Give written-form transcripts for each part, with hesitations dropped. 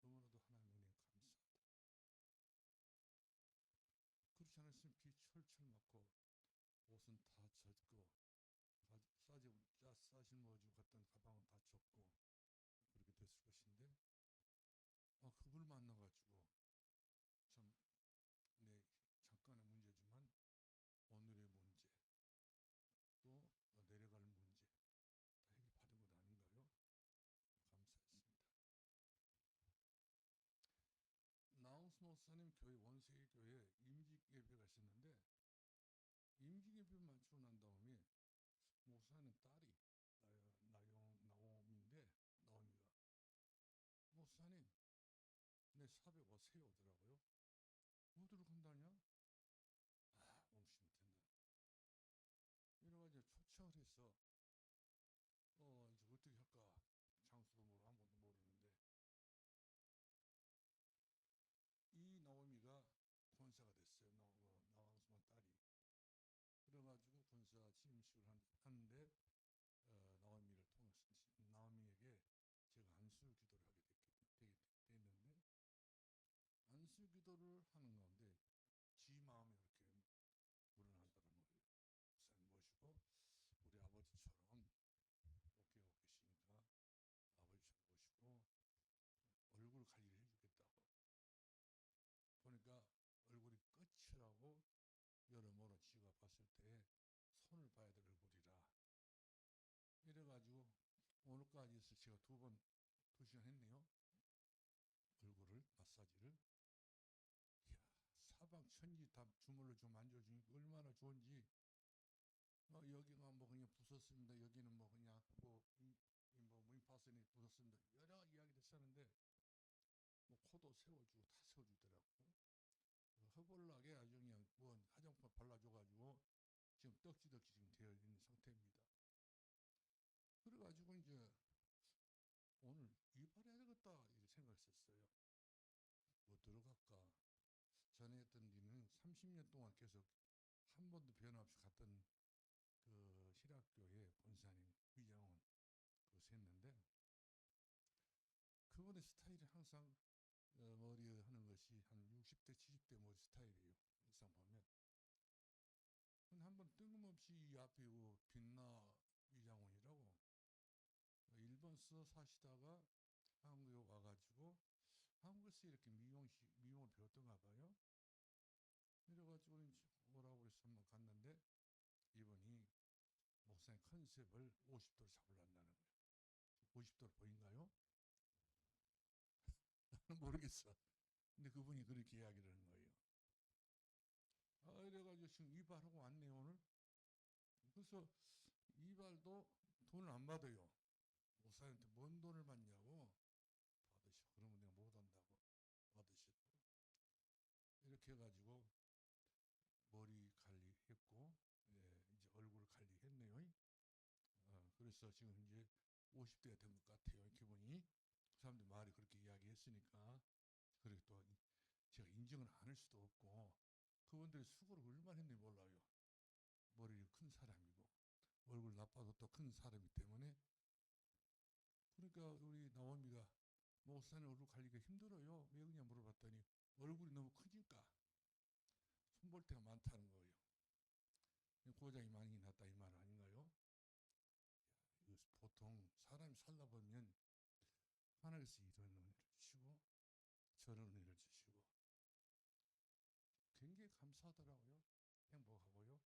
너무나도 하나님 은혜 감사하다. 그렇지 않았으면 비 철철 맞고 옷은 다 젖고 싸질머지고 갔던 가방은 다 젖고 그렇게 됐을 것인데 그걸 만나가지고 참 잠깐의 문제지만 오늘의 문제 또 내려갈 문제 다 해결받은 것 아닌가요? 감사했습니다. 나운스 목사님 교회 원세계 교회 임직 예배가 있었는데 임직 예배 마치고 난 다음에 목사님 딸이 나오미인데 나오미가 목사님 내 사배가 새 오더라고요. 어디로 간다냐? 옹심이 된다. 이래가지고 초청을 해서 이제 어떻게 할까 장수도 모르고 아무것도 모르는데 이 나오미가 권사가 됐어요. 나왕수만 딸이. 그래가지고 권사 취임식을 하는데 나오미를 통해서 나오미에게 제가 안수 기도를 하게 됐는데 안수 기도를 하는 가운데 지 마음에 이렇게 우러나더라는 거예요. 목사님 모시고 우리 아버지처럼 목회하고 계시니까 아버지처럼 모시고 얼굴 관리를 해주겠다고. 보니까 얼굴이 끝이라고 여러모로 지가 봤을 때 손을 봐야 될 얼굴이라. 이래가지고 오늘까지 해서 제가 2시간 했네요. 얼굴을 마사지를. 이야, 사방천지 다 주물러 좀 만져주니까 얼마나 좋은지. 여기가 뭐 그냥 부쉈습니다. 여기는 뭐 그냥 무인파선이 부쉈습니다. 여러 이야기를 했었는데 코도 세워주고 다 세워주더라고요. 허벌나게 아주 그냥 화장품 발라줘가지고 지금 떡지덕지 지금 되어 있는 상태입니다. 그래가지고 이제 오늘 이발해야 되겠다 이렇게 생각했었어요. 뭐 들어갈까? 전에 했던 일은 30년 동안 계속 한 번도 변함없이 갔던 그 실학교의 권사님 위장원 그것을 했는데 그분의 스타일이 항상 머리 하는 것이 한 60대 70대 머리 스타일이에요. 일상 보면. 근데 한번 뜬금없이 이 앞에 빛나 위장원이라고 일본서 사시다가 한국에 와가지고 한국에서 이렇게 미용을 배웠던가 봐요. 이래가지고 오라고 그래서 한번 갔는데 이분이 목사님 컨셉을 50도로 잡으려는다는 거예요. 50도로 보인가요? 모르겠어. 근데 그분이 그렇게 이야기를 하는 거예요. 이래가지고 지금 이발하고 왔네요 오늘. 그래서 이발도 돈을 안 받아요. 목사님한테 뭔 돈을 받냐고. 받으시오. 그러면 내가 못 한다고. 받으시오. 이렇게 해가지고 머리 관리했고 이제 얼굴 관리했네요. 그래서 지금 이제 50대가 된 것 같아요. 기분이. 그 사람들 말이 그렇게 이야기했으니까 그렇게 또 제가 인정을 안 할 수도 없고 그분들이 수고를 얼마나 했는지 몰라요. 머리를 큰 사람이고 얼굴 나빠도 또 큰 사람이기 때문에. 그러니까 우리 나오미가 목사님 얼굴 관리가 힘들어요. 왜 그냥 물어봤더니 얼굴이 너무 크니까 손볼 데가 많다는 거예요. 고장이 많이 났다 이 말 아닌가요? 보통 사람이 살다 보면 하나님께서 이런 은혜를 주시고 저런 은혜를 주시고 굉장히 감사하더라고요. 행복하고요.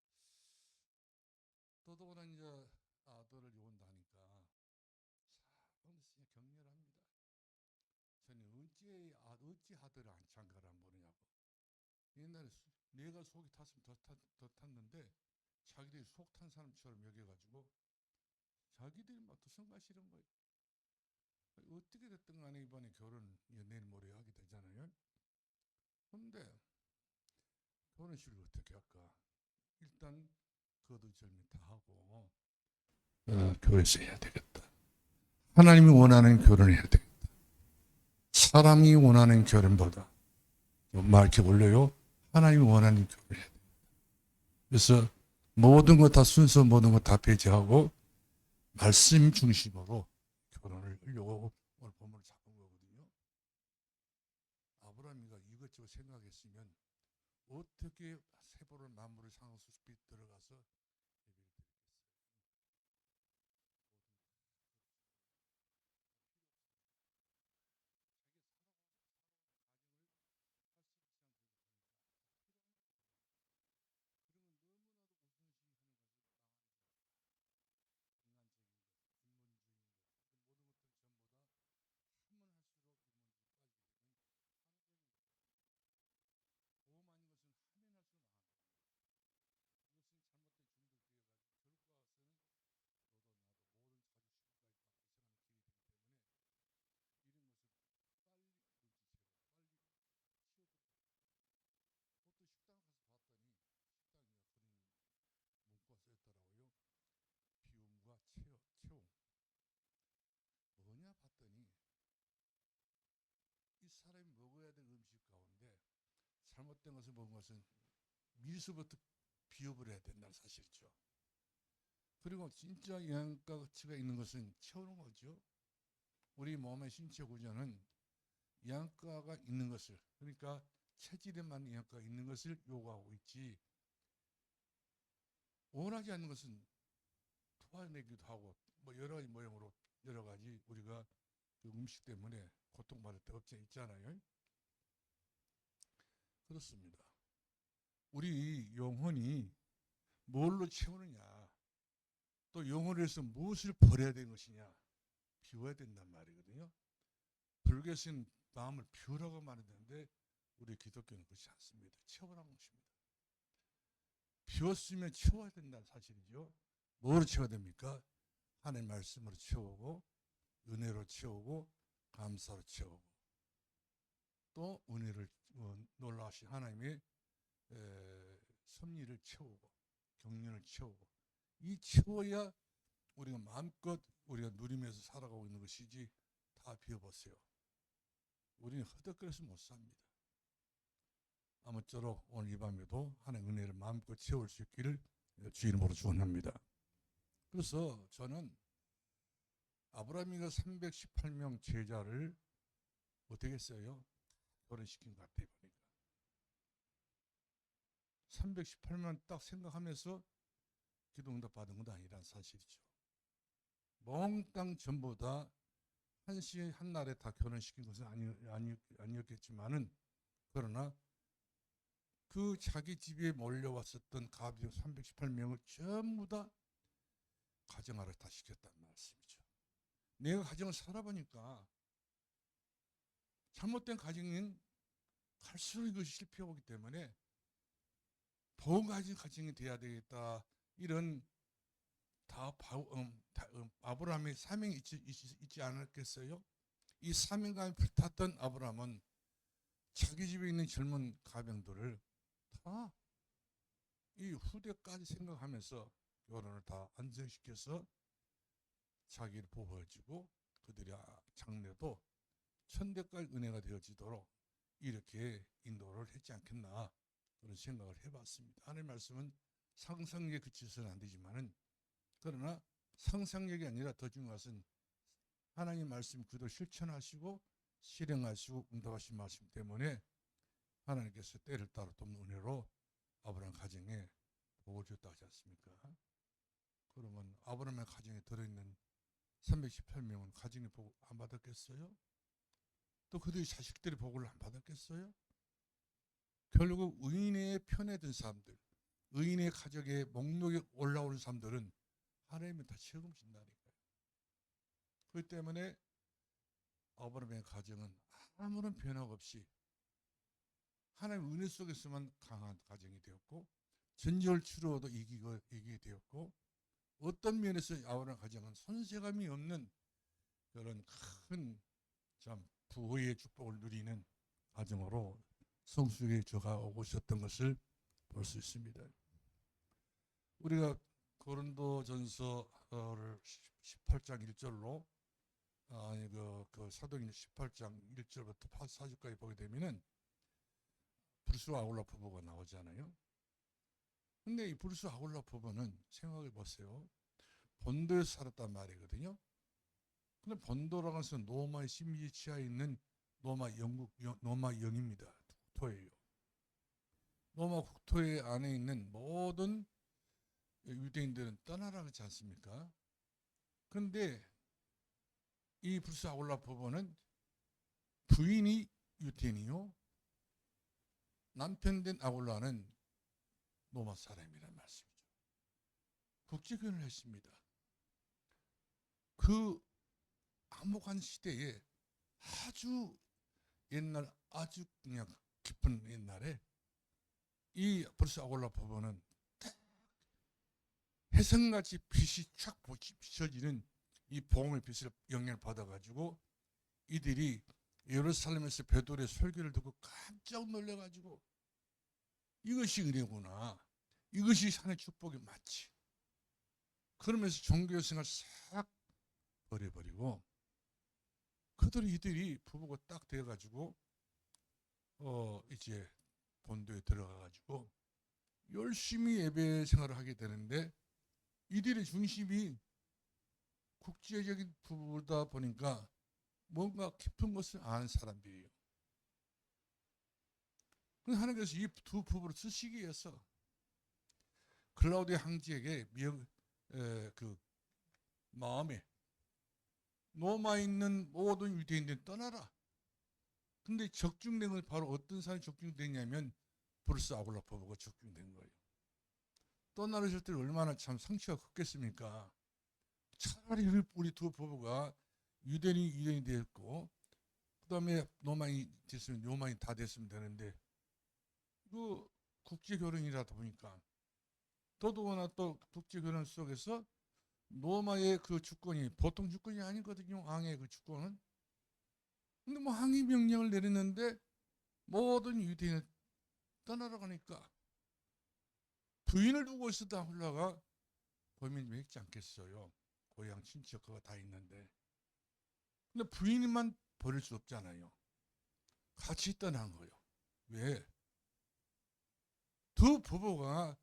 더더구나 이제 아들을 요한다니까 참 격렬합니다. 저는 어찌 아들을 안 장가를 안 보느냐고. 옛날에 내가 속이 탔으면 더 탔는데 자기들이 속 탄 사람처럼 여겨가지고 자기들이 막 더 성가시는 거예요. 어떻게 됐든 간에 이번에 결혼 내일 모레 하게 되잖아요. 근데 결혼식을 어떻게 할까? 일단 거두절미 다 하고 교회에서 해야 되겠다. 하나님이 원하는 결혼을 해야 되겠다. 사람이 원하는 결혼보다 이렇게 올려요. 하나님이 원하는 결혼을 해야 되겠다. 그래서 모든 것 다 순서 모든 것 다 배제하고 말씀 중심으로 결혼을 하려고 오늘 본문을 아브라함이가 이것저것 생각했으면 어떻게 세보를 만물의 상수숲이 들어가서 예배를 드리겠어요. 그런 건 너무나도 우선시하는 것을 망하게 됩니다. 인간적인 것, 인문주의인 것, 모든 것들은 전부 다 하면 할수록 인문주의 빠지게 되면 파괴적인 것입니다. 보험 아닌 것은 하면 할수록 망한다는 거예요. 이것은 잘못된 중독되어가지고 결과서는 너도 나도 모든 자주 시간까지 다 고생하는 길이 되기 때문에 이런 것을 빨리 눈치채고 빨리 치워버리고 싶어요. 그것도 식당을 가서 봤더니 식당에 그런 문구가 써있더라고요. 비움과 채움. 뭐냐 봤더니 이 사람이 먹어야 될 음식 가운데 잘못된 것을 먹은 것은 미리서부터 비워버려야 된다는 사실이죠. 그리고 진짜 영양가 가치가 있는 것은 채우는 거죠. 우리 몸의 신체 구조는 영양가가 있는 것을, 그러니까 체질에 맞는 영양가가 있는 것을 요구하고 있지, 원하지 않는 것은 토해내기도 하고 뭐 여러 가지 모양으로 여러 가지 우리가 그 음식 때문에 고통받을 때 없지 있잖아요. 그렇습니다. 우리 영혼이 뭘로 채우느냐, 또 영혼에서 무엇을 버려야 되는 것이냐, 비워야 된단 말이거든요. 불교에서는 마음을 비우라고 말하는데 우리 기독교는 그렇지 않습니다. 채우라는 것입니다. 비웠으면 채워야 된다는 사실이죠. 뭐로 채워야 됩니까? 하나님의 말씀으로 채우고, 은혜로 채우고, 감사로 채우고, 또 은혜를 놀라우신 하나님의 섭리를 채우고, 경륜을 채우고, 이 채워야 우리가 마음껏 우리가 누리면서 살아가고 있는 것이지, 다 비워보세요. 우리는 허덕거려서 못 삽니다. 아무쪼록 오늘 이 밤에도 하나님의 은혜를 마음껏 채울 수 있기를 주의 이름으로 축원합니다. 그래서 저는 아브라함이가 318명 제자를 어떻게 했어요? 결혼시킨 것 같아요. 보니까 318명 딱 생각하면서 기도응답 받은 건 아니란 사실이죠. 몽땅 전부 다 한 날에 다 결혼시킨 것은 아니었겠지만은, 그러나 그 자기 집에 몰려왔었던 가비용 318명을 전부 다 가정하러 다 시켰단 말씀이죠. 내가 가정을 살아보니까 잘못된 가정은 갈수록 이것이 실패하기 때문에 복음 가진 가정이 돼야 되겠다, 이런 아브라함의 사명이 있지 않았겠어요? 이 사명감이 불탔던 아브라함은 자기 집에 있는 젊은 가병들을 다 이 후대까지 생각하면서 결혼을 다 안정시켜서 자기를 보호해주고 그들의 장래도 천대까지 은혜가 되어지도록 이렇게 인도를 했지 않겠나, 그런 생각을 해봤습니다. 하나님의 말씀은 상상력에 그치서는 안 되지만은, 그러나 상상력이 아니라 더 중요한 것은 하나님 말씀 그대로 실천하시고 실행하시고 응답하신 말씀 때문에 하나님께서 때를 따라 돕는 은혜로 아브라함 가정에 복을 줬다 하지 않습니까? 그러면 아브라함의 가정에 들어있는 318명은 가정의 복을 안 받았겠어요? 또 그들의 자식들의 복을 안 받았겠어요? 결국 의인의 편에 든 사람들, 의인의 가족의 목록에 올라오는 사람들은 하나님은 다 책임진다니까요. 그렇기 때문에 아브라함의 가정은 아무런 변화가 없이 하나님의 은혜 속에서만 강한 가정이 되었고, 전쟁을 치루어도 이기게 되었고, 어떤 면에서 아브라함 가정은 손색감이 없는 그런 큰 참 부호의 축복을 누리는 가정으로 성숙에 저가오고 있었던 것을 볼 수 있습니다. 우리가 고린도전서를 18장 1절로 그 사도행전 18장 1절부터 4절까지 보게 되면은 브루스 아울라 부부가 나오잖아요. 근데 이 브루스 아울라 부부는 생각해 보세요. 본도에서 살았단 말이거든요. 근데 본도라고 해서 로마의 식민지 치하에 있는 로마 영입니다. 국토예요. 로마 국토에 안에 있는 모든 유대인들은 떠나라 그렇지 않습니까? 그런데 이 브루스 아굴라 법원은 부인이 유대인이요, 남편 된 아굴라는 로마 사람이란 말씀이죠. 국제결혼을 했습니다. 그 암흑한 시대에 아주 옛날, 아주 그냥 깊은 옛날에 이 브루스 아굴라 법원은 해성같이 빛이 쫙 비춰지는 이 복음의 빛을 영향을 받아가지고 이들이 예루살렘에서 베드로의 설교를 듣고 깜짝 놀래가지고 이것이 은혜구나, 이것이 하나님의 축복이 맞지. 그러면서 종교 생활 싹 버려버리고 이들이 부부가 딱 돼가지고 이제 본도에 들어가가지고 열심히 예배 생활을 하게 되는데 이들의 중심이 국제적인 부부다 보니까 뭔가 깊은 것을 아는 사람들이에요. 그래서 하나님께서 이 두 부부를 쓰시기 위해서 클라우디아 황제에게 그 마음에 로마에 있는 모든 유대인들이 떠나라. 근데 적중된 건 바로 어떤 사람이 적중됐냐면 브루스 아굴라 부부가 적중된 거예요. 떠나셨을 때 얼마나 참 상처가 컸겠습니까? 차라리 우리 두 부부가 유대인이 됐고 그 다음에 로마인이 됐으면 로마인이 다 됐으면 되는데 그 국제결혼이라다 보니까 더더구나 또 국제결혼 속에서 로마의 그 주권이 보통 주권이 아니거든요. 왕의 그 주권은. 근데 뭐 항의 명령을 내렸는데 모든 유대인을 떠나러 가니까 부인을 두고 있었다 훌라가 고민 좀 했지 않겠어요. 고향 친척가 다 있는데. 근데 부인만 버릴 수 없잖아요. 같이 떠난 거예요. 왜? 두 부부가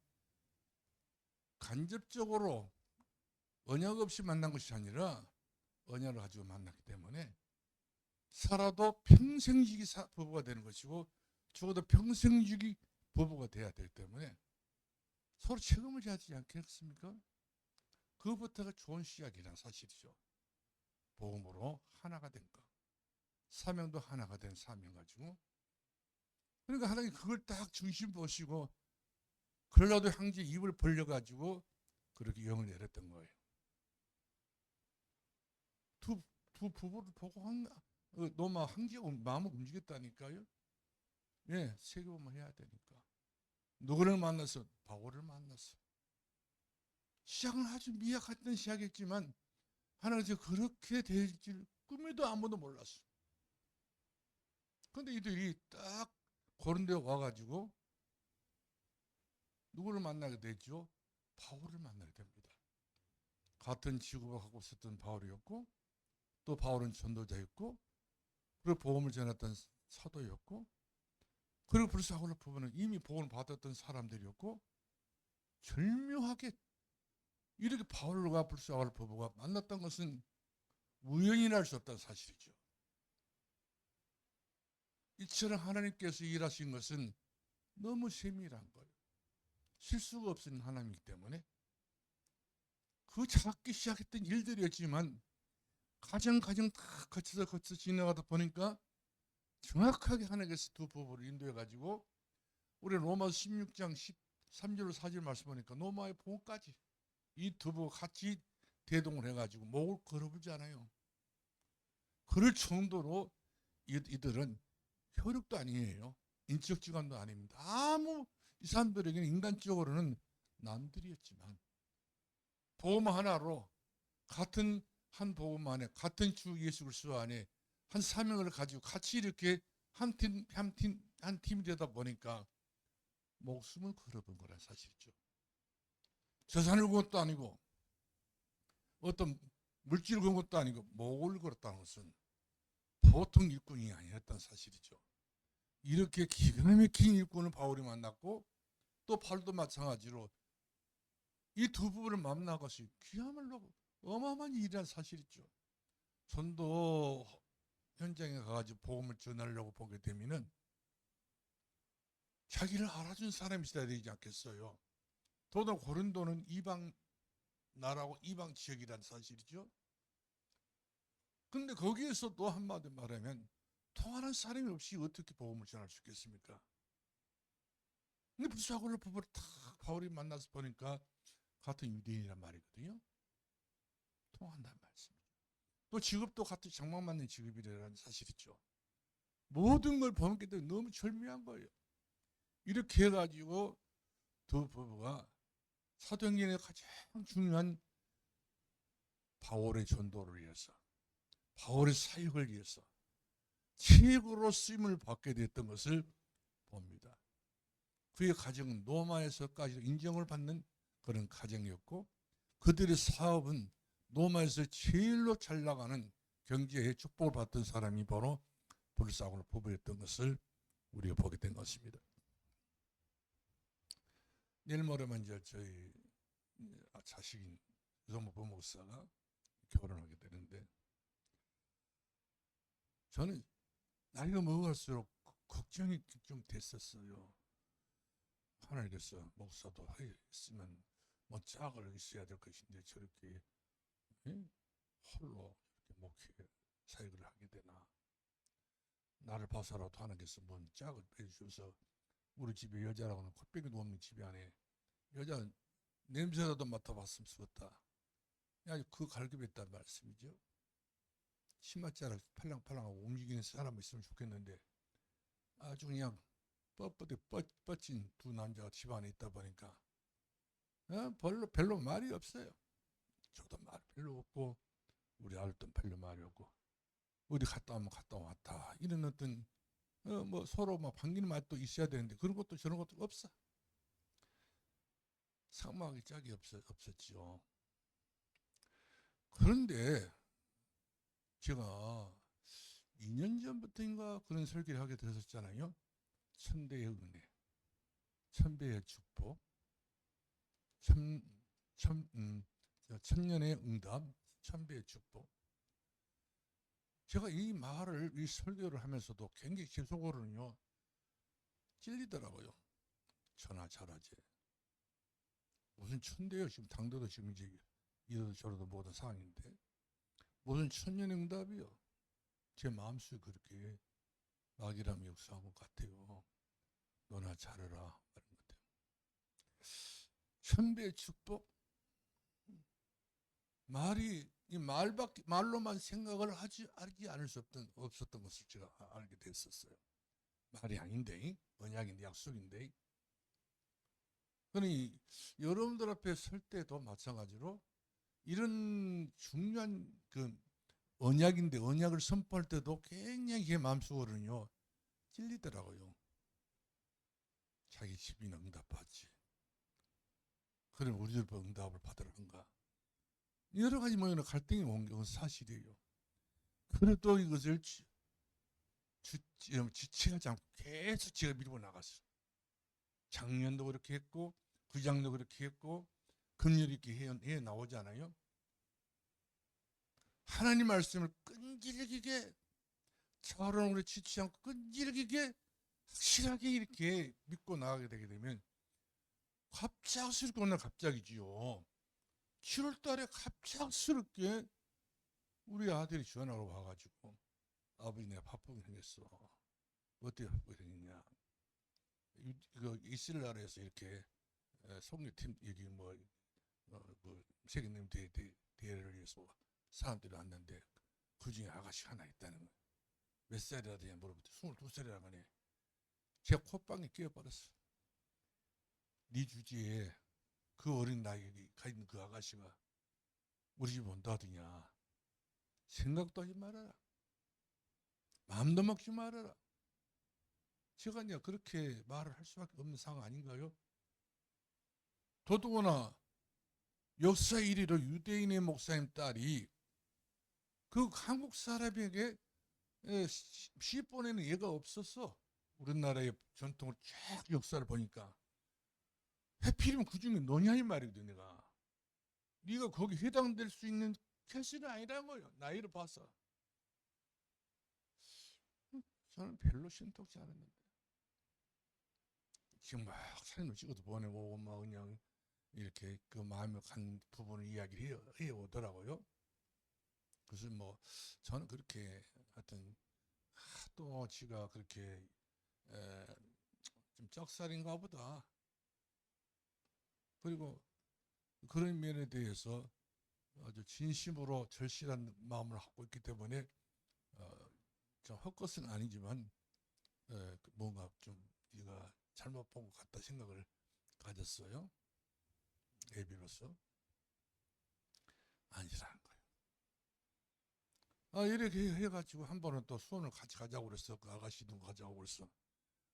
간접적으로 언약 없이 만난 것이 아니라 언약을 가지고 만났기 때문에 살아도 평생지기 부부가 되는 것이고 죽어도 평생지기 부부가 돼야 되기 때문에 서로 책임을 져야 하지 않겠습니까? 그것부터가 좋은 시작이란 사실이죠. 복음으로 하나가 된 거. 사명도 하나가 된 사명 가지고. 그러니까 하나님 그걸 딱 중심 보시고 그러라도 황제 입을 벌려가지고 그렇게 영을 내렸던 거예요. 두 부부를 보고 로마 황제가 마음을 움직였다니까요. 예, 세계보만 해야 되니까. 누구를 만나서? 바울을 만났어. 시작은 아주 미약했던 시작이었지만 하나님께서 그렇게 될 줄 꿈에도 아무도 몰랐어. 그런데 이들이 딱 고린도에 와가지고 누구를 만나게 되죠? 바울을 만나게 됩니다. 같은 직업을 하고 있었던 바울이었고 또 바울은 전도자였고 그리고 복음을 전했던 사도였고 그리고 브루스 아굴라 부부는 이미 복음을 받았던 사람들이었고 절묘하게 이렇게 바울과 브루스 아굴라 부부가 만났던 것은 우연이라 할 수 없다는 사실이죠. 이처럼 하나님께서 일하신 것은 너무 세밀한 거예요. 실수가 없는 하나님이기 때문에 그 작게 시작했던 일들이었지만 가정 다 거쳐서 지나가다 보니까 정확하게 하나님께서 두 부부를 인도해가지고 우리 로마서 16장 13절 4절 말씀 보니까 로마의 봉까지 이 두 부부가 같이 대동을 해가지고 목을 걸어보잖아요. 그럴 정도로 이들은 혈육도 아니에요. 인격지간도 아닙니다. 이 사람들에게는 인간적으로는 남들이었지만 복음 하나로 같은 한 복음 안에 같은 주 예수 그리스도 안에 한 사명을 가지고 같이 이렇게 한 팀이 되다 보니까 목숨을 걸어본 거란 사실이죠. 재산을 건 것도 아니고 어떤 물질을 건 것도 아니고 목을 걸었다는 것은 보통 일꾼이 아니었다는 사실이죠. 이렇게 기가 막힌 일꾼을 바울이 만났고 또 바울도 마찬가지로 이 두 부부를 만난 것이 그야말로 어마어마한 일이라는 사실이죠. 전도 현장에 가가지고 복음을 전하려고 보게 되면은 자기를 알아준 사람이 있어야 되지 않겠어요? 더더욱 고린도는 이방 나라고 이방 지역이라는 사실이죠. 근데 거기에서 또 한마디 말하면 통하는 사람이 없이 어떻게 복음을 전할 수 있겠습니까? 근데 부사고를 바울이 만나서 보니까 같은 유대인이란 말이거든요. 통한다는 말씀이죠. 또 직업도 같은 장막 맞는 직업이라는 사실이죠. 모든 걸 보게 되면 너무 절묘한 거예요. 이렇게 해가지고 두 부부가 사도행전의 가장 중요한 바울의 전도를 위해서, 바울의 사역을 위해서 최고로 쓰임을 받게 됐던 것을 봅니다. 그의 가정은 로마에서까지 인정을 받는 그런 가정이었고, 그들의 사업은 로마에서 제일로 잘 나가는 경제에 축복을 받던 사람이 바로 브루사고로 부부였던 것을 우리가 보게 된 것입니다. 내일 모레면 이제 저희 자식인 유성모 부목사가 결혼하게 되는데, 저는 나이가 먹을수록 걱정이 좀 됐었어요. 하나님께서 목사도 있으면 뭐 짝을 있어야 될 것인데 저렇게 홀로 이렇게 목회 사역을 하게 되나. 나를 봐서라도 하나님께서 뭔 짝을 빼주셔서 우리 집에 여자라고는 코빼기도 없는 집에 안에 여자 냄새라도 맡아봤으면 좋겠다. 아주 그 갈급했단 말씀이죠. 치맛자락 팔랑팔랑하고 움직이는 사람이 있으면 좋겠는데 아주 그냥 뻗친 두 남자가 집 안에 있다 보니까 별로 말이 없어요. 저도 말 별로 없고 우리 아들도 별로 말이 없고 어디 갔다 오면 갔다 왔다 이런 어떤 뭐 서로 막 반기는 맛도 있어야 되는데 그런 것도 저런 것도 없어. 상막이 짝이 없었지요. 그런데 제가 2년 전부터인가 그런 설교를 하게 되었잖아요. 천대의 은혜, 천배의 축복, 천년의 응답, 천배의 축복. 제가 이 말을, 이 설교를 하면서도 굉장히 제 속으로는요, 찔리더라고요. 천하 잘하지. 무슨 천대요? 지금 당도도 지금 이제 이러도 저러도 모든 상황인데. 무슨 천년의 응답이요? 제 마음속에 그렇게 막이람 역사한 것 같아요. 너나 잘해라. 천배의 축복? 말로만 생각을 하지 않을 수 없었던 것을 제가 알게 됐었어요. 말이 아닌데, 언약인데, 약속인데. 그러니 여러분들 앞에 설 때도 마찬가지로 이런 중요한 그 언약인데 언약을 선포할 때도 굉장히 제 마음속으로는요 찔리더라고요. 자기 집이나 응답받지. 그럼 우리들도 응답을 받으란가. 여러 가지 모양의 갈등이 온 건 사실이에요. 그래도 이것을 지체하지 않고 계속 제가 밀고 나갔어요. 작년도 그렇게 했고 구장도 그렇게 했고 금요일 이렇게 해 나오잖아요. 하나님 말씀을 끈질기게 차원으로 지치지 않고 끈질기게 확실하게 이렇게 믿고 나가게 되게 되면 갑작스럽게 오늘 갑자기지요. 7월 달에 갑작스럽게 우리 아들이 전화가 와가지고 아버지 내가 바쁘게 생겼어. 어떻게 바쁘게 생겼냐. 이스라엘 나라에서 이렇게 선교팀 여기 뭐 세계님 대회를 위해서 사람들이 왔는데 그 중에 아가씨 하나 있다는 거예요. 몇 살이라 되냐 물어봤더니 22살이라고 하네. 제가 콧방에 끼어버렸어. 네 주제에 그 어린 나이에 가진 그 아가씨가 우리 집 온다 하더냐. 생각도 하지 말아라. 마음도 먹지 말아라. 제가 이제 그렇게 말을 할 수밖에 없는 상황 아닌가요? 더더구나 역사 1위로 유대인의 목사님 딸이 그 한국 사람에게 시 보내는 예가 없었어. 우리나라의 전통을 쫙 역사를 보니까 해필이면 그 중에 너냐 이 말이거든. 내가 네가 거기 해당될 수 있는 캐스는 아니라는 거예요. 나이를 봐서. 저는 별로 신통치 않았는데 지금 막 사진을 찍어도 보내고 막 그냥 이렇게 그 마음에 간 부분을 이야기를 해 오더라고요. 그래서 뭐 저는 그렇게 하여튼 또 지가 그렇게 좀 쩍살인가 보다. 그리고 그런 면에 대해서 아주 진심으로 절실한 마음을 갖고 있기 때문에 좀 헛것은 아니지만 뭔가 좀 네가 잘못 본 것 같다 생각을 가졌어요. 애비로서 아니라는 거예요. 이렇게 해가지고 한 번은 또 수원을 같이 가자고 그랬어. 그 아가씨도 가자고 그랬어.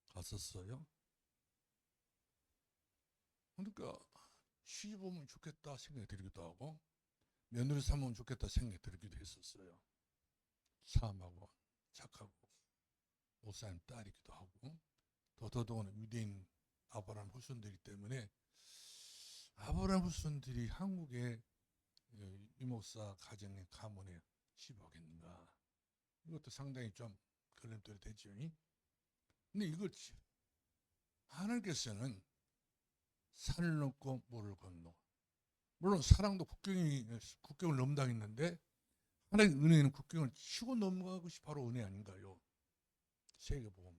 갔었어요. 그러니까 시집 오면 좋겠다 생각이 들기도 하고 며느리 삼으면 좋겠다 생각이 들기도 했었어요. 참하고 착하고 목사님 딸이기도 하고 더더더구나 유대인 아브라함 후손들이기 때문에 아브라함 후손들이 한국의 유목사 가정의 가문에 시집오겠는가, 이것도 상당히 좀 걸림돌이 되죠. 근데 이걸 하나님께서는 산을 넘고 물을 건너, 물론 사랑도 국경을 넘당했는데 하나님의 은혜는 국경을 치고 넘어간 것이 바로 은혜 아닌가요? 세계복음화.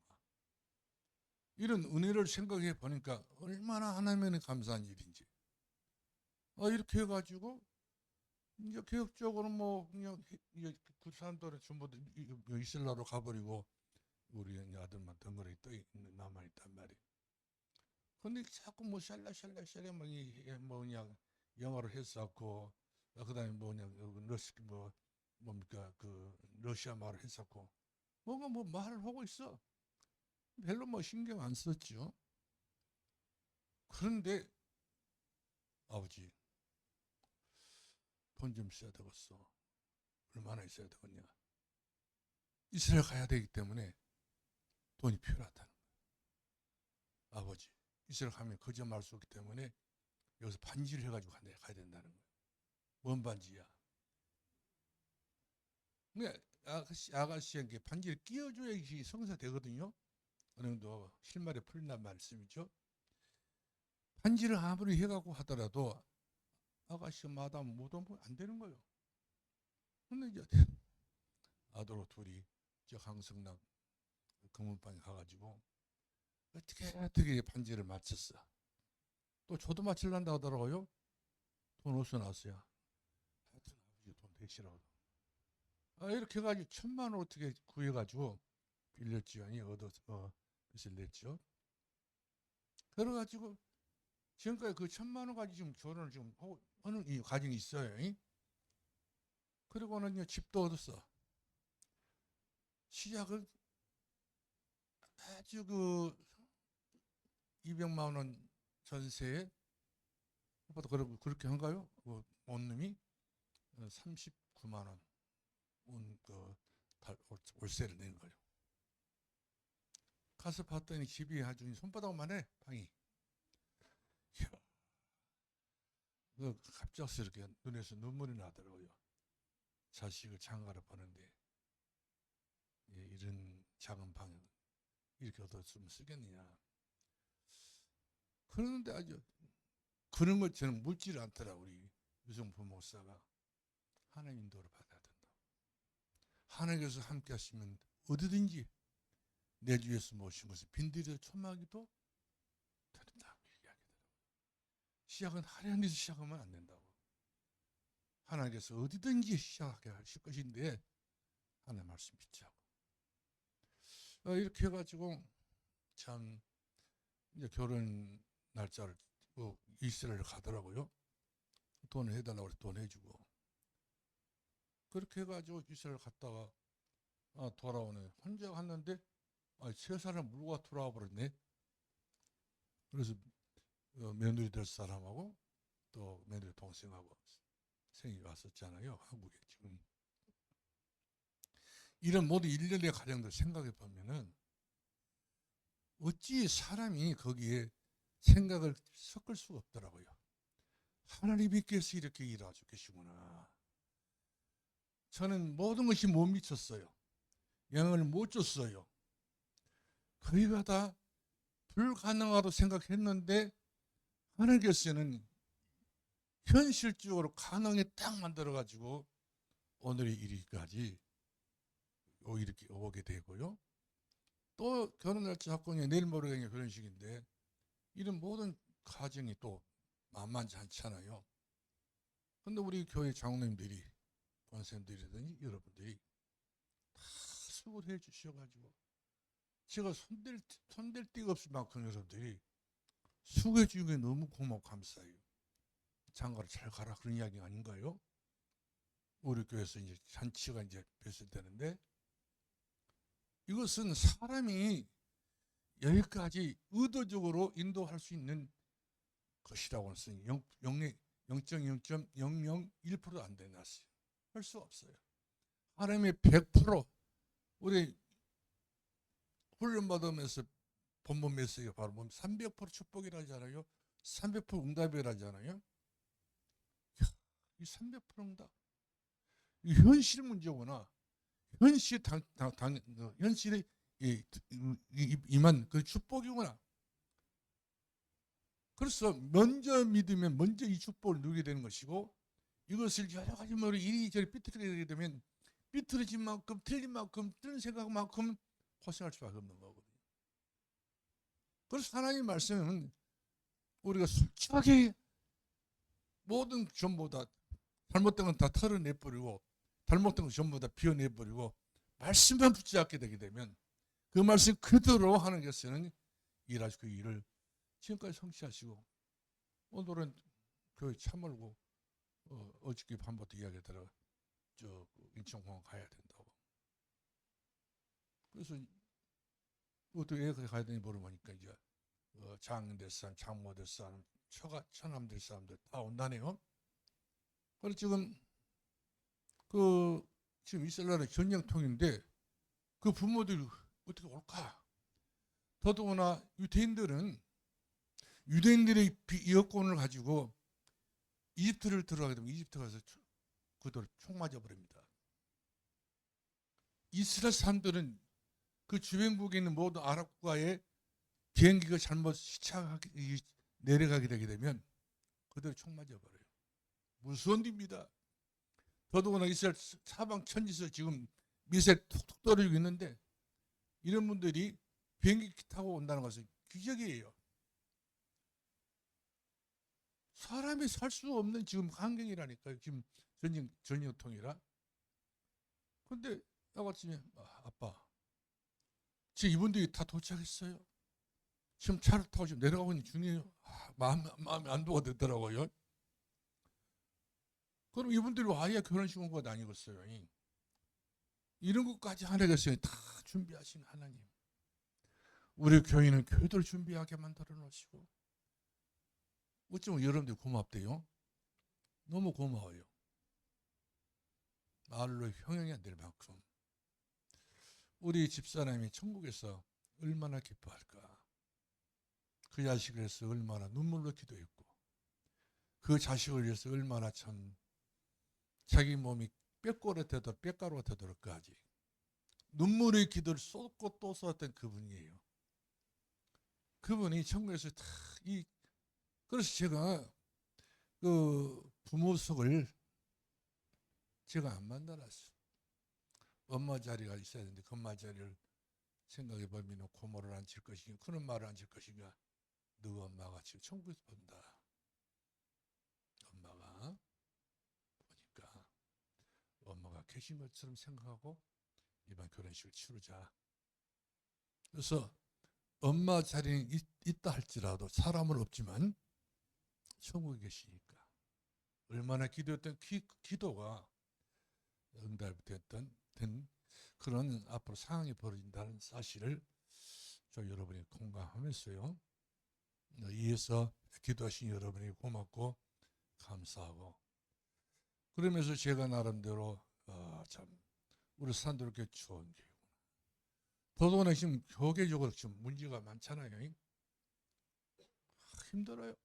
이런 은혜를 생각해 보니까 얼마나 하나님의 감사한 일인지. 이렇게 해가지고 이제 개혁적으로 뭐 그냥 그 사람들은 전부 이슬라로 가버리고 우리 아들만 덩그러니 떠 있는 남아 있단 말이에요. 근데 자꾸 뭐 샬라샬라 뭐 그냥 영어로 했었고, 그다음에 뭐냐 뭡니까 그 러시아 말을 했었고, 뭔가 뭐 말을 하고 있어. 별로 뭐 신경 안 썼죠. 그런데 아버지 돈 좀 써야 되겠어. 얼마나 있어야 되겠냐. 이스라엘 가야 되기 때문에 돈이 필요하다는 거예요. 아버지 이스라엘 가면 거짓말 수 없기 때문에 여기서 반지를 해가지고 가야 된다는 거예요. 뭔 반지야? 그러니까 아가씨에게 반지를 끼워줘야지 성사 되거든요. 어느 정도 실말에 풀린단 말씀이죠. 반지를 아무리 해갖고 하더라도 아가씨가 마다하면 못 오면 안 되는 거예요. 근데 이제 아들 둘이 저 강성남 금은방에 가가지고 어떻게 반지를 맞췄어. 또 저도 맞출란다 하더라고요. 돈 어디서 났어요? 하여튼 아버지 돈 대시라고. 이렇게 해가지고 1,000만 원 어떻게 구해가지고 빌렸지. 아니 얻어서 빚을 냈죠. 그래가지고 지금까지 그 1,000만 원 가지고 지금 결혼을 지금 하는 이 과정이 있어요. 그리고는 집도 얻었어. 시작은 아주 그 200만 원 전세에 오빠도 그렇게 한가요? 그 원룸이 39만 원 월세를 낸 거예요. 가서 봤더니 집이 아주 손바닥만 해, 방이. 갑작스럽게 눈에서 눈물이 나더라고요. 자식을 장가를 보는데 이런 작은 방을 이렇게 얻었으면 쓰겠느냐. 그러는데 아주 그런 것 저는 묻지를 않더라. 우리 유성부 목사가 하나님 인도를 받아야 된다. 하나님께서 함께 하시면 어디든지 내 주에서 모신 것을 빈들여 초마하기도 된다고 이야기하더라고요. 시작은 하나님께서 시작하면 안 된다고. 하나님께서 어디든지 시작하게 하실 것인데 하나님 말씀 믿지 않고 이렇게 해가지고 참 이제 결혼 날짜를 이스라엘 가더라고요. 돈을 해달라고 해서 돈 해주고 그렇게 해가지고 이스라엘 갔다가 돌아오네. 혼자 갔는데 3사람 물고 돌아와 버렸네. 그래서 며느리 될 사람하고 또 며느리 동생하고 생이 왔었잖아요. 한국에 지금. 이런 모든 일련의 과정들 생각해 보면은 어찌 사람이 거기에 생각을 섞을 수가 없더라고요. 하나님께서 이렇게 일하고 계시구나. 저는 모든 것이 못 미쳤어요. 영향을 못 줬어요. 거의가 다 불가능하다고 생각했는데 하나님께서는 현실적으로 가능에 딱 만들어가지고 오늘의 일까지 이렇게 오게 되고요. 또 결혼날짜 합공이 내일 모레가 결혼식인데 이런 모든 가정이 또 만만치 않잖아요. 근데 우리 교회 장로님들이, 권사님들이든지 여러분들이 다 수고를 해 주셔가지고 제가 손댈 데가 없을 만큼 여러분들이 수고해 주는 게 너무 고맙고 감사해요. 장가를 잘 가라 그런 이야기 아닌가요? 우리 교회에서 이제 잔치가 이제 벼슬되는데 이것은 사람이 여기까지 의도적으로 인도할 수 있는 것이라고 했으니 0.001%도 안 되났어요. 할 수 없어요. 하나님의 100% 우리 훈련받으면서 본문 메시지가 바로 300% 축복이라잖아요. 300% 응답이라잖아요. 이 300% 응답. 이 현실 문제구나. 현실에 임한 그 축복이구나. 그래서 먼저 믿으면 먼저 이 축복을 누리게 되는 것이고 이것을 여러 가지 이리저리 삐뚤게 되면 삐뚤어진 만큼 틀린 만큼 틀린 생각만큼 고생할 수밖에 없는 거거든요. 그래서 하나님의 말씀은 우리가 솔직하게 모든 전부 다 잘못된 건 다 털어내버리고 잘못된 건 전부 다 비워내버리고 말씀만 붙잡게 되게 되면 그 말씀 그대로 하나님께서는 일하시고 그 일을 지금까지 성취하시고 오늘은 교회 참을고 어저께 밤부터 이야기하더라 저 인천공항 가야 된다고. 그래서 어떻게 왜 가야 되는지 물어보니까 이제 장인될 사람, 장모될 사람, 처남될 사람들 다 온다네요. 그래서 지금 지금 이스라엘의 전쟁통인데 그 부모들이 어떻게 올까? 더더구나 유대인들의 여권을 가지고 이집트를 들어가게 되면 이집트 가서 그들 총 맞아버립니다. 이스라엘 사람들은 그 주변국에 있는 모든 아랍 국가에 비행기가 잘못 내려가게 되게 되면 그들 총 맞아버려요. 무서운 일입니다. 더더구나 이스라엘 사방 천지에서 지금 미사일 툭툭 떨어지고 있는데 이런 분들이 비행기 타고 온다는 것은 기적이에요. 사람이 살 수 없는 지금 환경이라니까요. 지금 전쟁통이라. 근데 아침에 아빠 지금 이분들이 다 도착했어요. 지금 차를 타고 지금 내려가고 있는 중이에요. 마음이 안도가 되더라고요. 그럼 이분들이 와야 결혼식 온 것 아니겠어요. 이런 것까지 하나님께서 다 준비하신 하나님. 우리 교회는 교회들 준비하게 만들어 놓으시고 어쩌면 여러분들이 고맙대요. 너무 고마워요. 말로 형용이 안 될 만큼 우리 집사람이 천국에서 얼마나 기뻐할까. 그 자식을 위해서 얼마나 눈물로 기도했고 그 자식을 위해서 얼마나 참 자기 몸이 뼈가루가 되도록까지 눈물의 기도를 쏟고 또 쏟았던 그분이에요. 그분이 천국에서 그래서 제가 그 부모 속을 제가 안 만들었어요. 엄마 자리가 있어야 되는데 그 엄마 자리를 생각해 보면 고모를 앉힐 것인가 그런 말을 앉힐 것인가. 너 엄마가 지금 천국에서 본다. 엄마가 보니까 엄마가 계신 것처럼 생각하고 이번 결혼식을 치르자. 그래서 엄마 자리는 있다 할지라도 사람은 없지만 천국에 계시니까 얼마나 기도했던 기도가 응답이 된 그런 앞으로 상황이 벌어진다는 사실을 저 여러분이 공감하면서요. 이에서 기도하신 여러분이 고맙고 감사하고 그러면서 제가 나름대로 참 우리 산들께 좋은 교회구나. 더더구나 지금 교계적으로 지금 문제가 많잖아요. 힘들어요.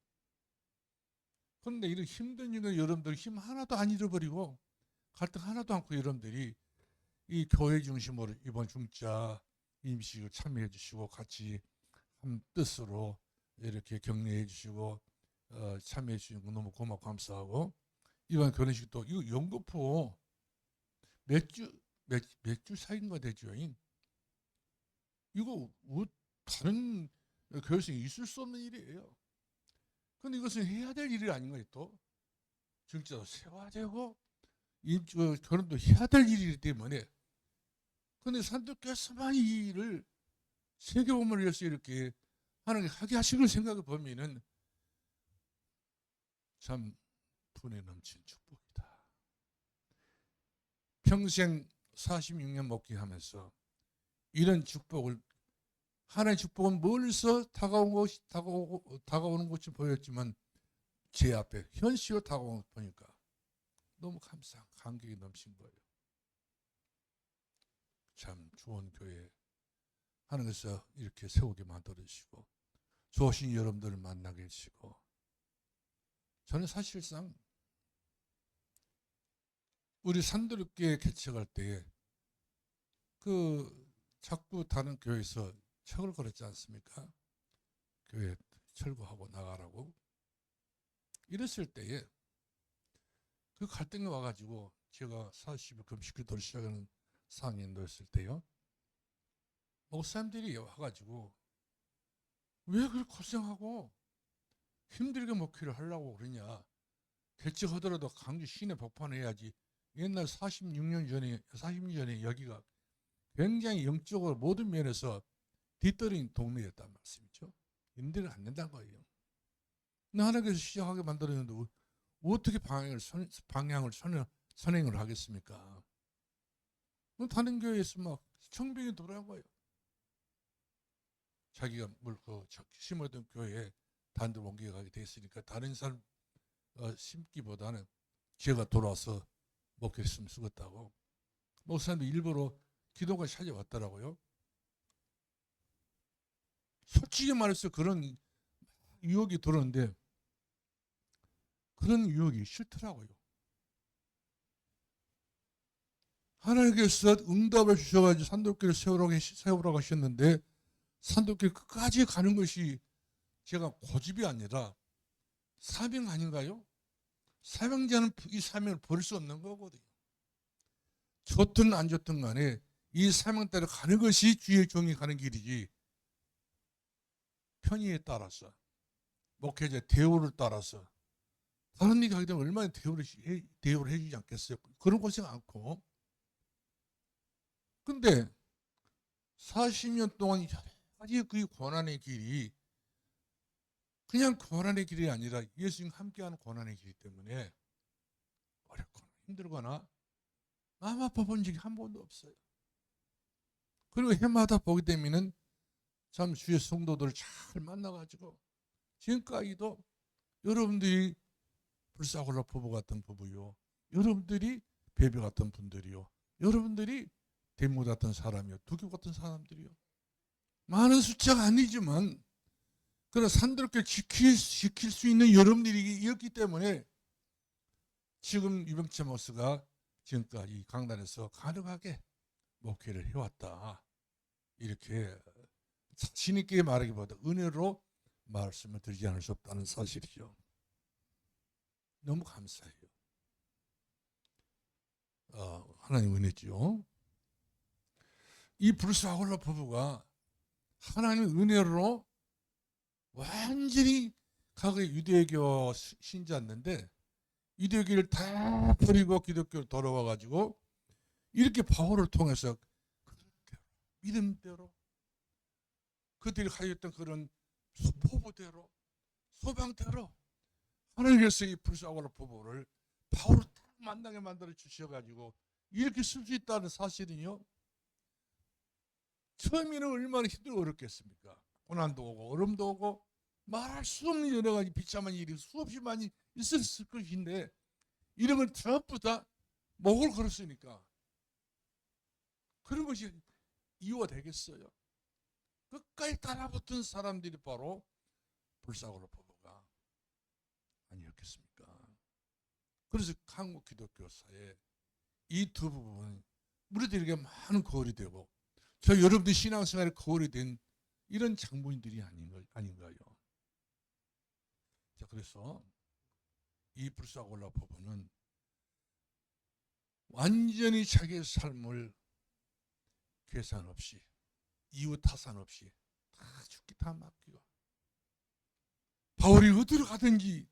그런데 이런 힘든 일은 여러분들 힘 하나도 안 잃어버리고 갈등 하나도 않고 여러분들이 이 교회 중심으로 이번 중자 임시로 참여해 주시고 같이 한 뜻으로 이렇게 격려해 주시고 참여해 주시는 거 너무 고맙고 감사하고, 이번 결혼식도 이거 연거푸 몇 주 사이인가 되죠. 이거 다른 결혼식이 있을 수 없는 일이에요. 근데 이것은 해야 될 일이 아닌가. 또 정치도 세워야 되고 결혼도 해야 될 일이기 때문에. 근데 산도께서만 이 일을 세계복음을 위해서 이렇게 하나님 하게 하신 걸 생각해 보면은 참 분에 넘친 축복이다. 평생 46년 목회하면서 이런 축복을, 하나님의 축복은 멀리서 다가오는 것이 보였지만 제 앞에 현실로 다가오는 것 보니까 너무 감격이 넘친 거예요. 참 좋은 교회 하나님께서 이렇게 세우게 만들어주시고 좋으신 여러분들을 만나게 해주시고, 저는 사실상 우리 산도롭게 개척할 때에 자꾸 다른 교회에서 책을 걸었지 않습니까? 교회 철거하고 나가라고. 이랬을 때에 그 갈등이 와가지고 제가 40일 금식기도를 시작하는 상인도였을 때요, 목사님들이 와가지고 왜 그렇게 고생하고 힘들게 목회를 하려고 그러냐, 개척하더라도 강주 시내 복판해야지. 옛날 40년 전에 여기가 굉장히 영적으로 모든 면에서 뒤떨어진 동네였단 말씀이죠. 임대를 안 낸다는 거예요. 하나님께서 시작하게 만들었는데 어떻게 방향을 선행을 하겠습니까? 다른 교회에서 막 청빙이 돌아온 거예요. 자기가 심었던 교회에 단들 옮겨가게 됐으니까 다른 사람 심기보다는 제가 돌아와서 목회했으면 쓰겠다고. 목사님도 일부러 기도가 찾아왔더라고요. 솔직히 말해서 그런 유혹이 들었는데 그런 유혹이 싫더라고요. 하나님께서 응답을 주셔가지고 산도끼를 세우라고 하셨는데 산도끼 끝까지 가는 것이 제가 고집이 아니라 사명 아닌가요? 사명자는 이 사명을 버릴 수 없는 거거든요. 좋든 안 좋든 간에 이 사명 따라 가는 것이 주의 종이 가는 길이지, 편의에 따라서 목회자 대우를 따라서 다른 일이 하게 되면 얼마나 대우를 해주지 않겠어요? 그런 고생 않고. 근데 40년 동안 여러 가지 그 고난의 길이 그냥 고난의 길이 아니라 예수님 함께하는 고난의 길이기 때문에 어렵거나 힘들거나 마음 아파 본 적이 한 번도 없어요. 그리고 해마다 보게 되면은 참 주의 성도들을 잘 만나가지고 지금까지도 여러분들이 불사골라 부부 같은 부부요, 여러분들이 베베 같은 분들이요, 여러분들이 대모 같은 사람이요, 두교 같은 사람들이요, 많은 숫자가 아니지만 그런 산도롭게 지킬 수 있는 여러분들이었기 때문에 지금 유병채 목사가 지금까지 강단에서 가능하게 목회를 해왔다. 이렇게 자신 있게 말하기보다 은혜로 말씀을 드리지 않을 수 없다는 사실이죠. 너무 감사해요. 하나님 은혜죠. 이 불사골라 부부가 하나님의 은혜로 완전히 과거의 유대교 신자였는데 유대교를 다 버리고 기독교로 돌아와가지고 이렇게 바울을 통해서 믿음대로 그들이 가졌던 그런 포부대로 소방대로 하나님께서 이 불사골라 부부를 바울을 딱 만나게 만들어 주셔가지고 이렇게 쓸 수 있다는 사실은요, 처음에는 얼마나 힘들고 어렵겠습니까? 고난도 오고 어려움도 오고 말할 수 없는 여러 가지 비참한 일이 수없이 많이 있었을 것인데 이런 건 전부 다 목을 걸었으니까 그런 것이 이유가 되겠어요. 끝까지 따라붙은 사람들이 바로 불사골라 부부가 아니었겠습니까? 그래서 한국 기독교사에 이 두 부분은 우리들에게 많은 거울이 되고 저 여러분들 신앙생활에 거울이 된 이런 장본인들이 아닌가요? 자, 그래서 이 불사골라 부부는 완전히 자기의 삶을 계산 없이, 이유 타산 없이 다 죽기 다 맡기고, 바울이 어디로 가든지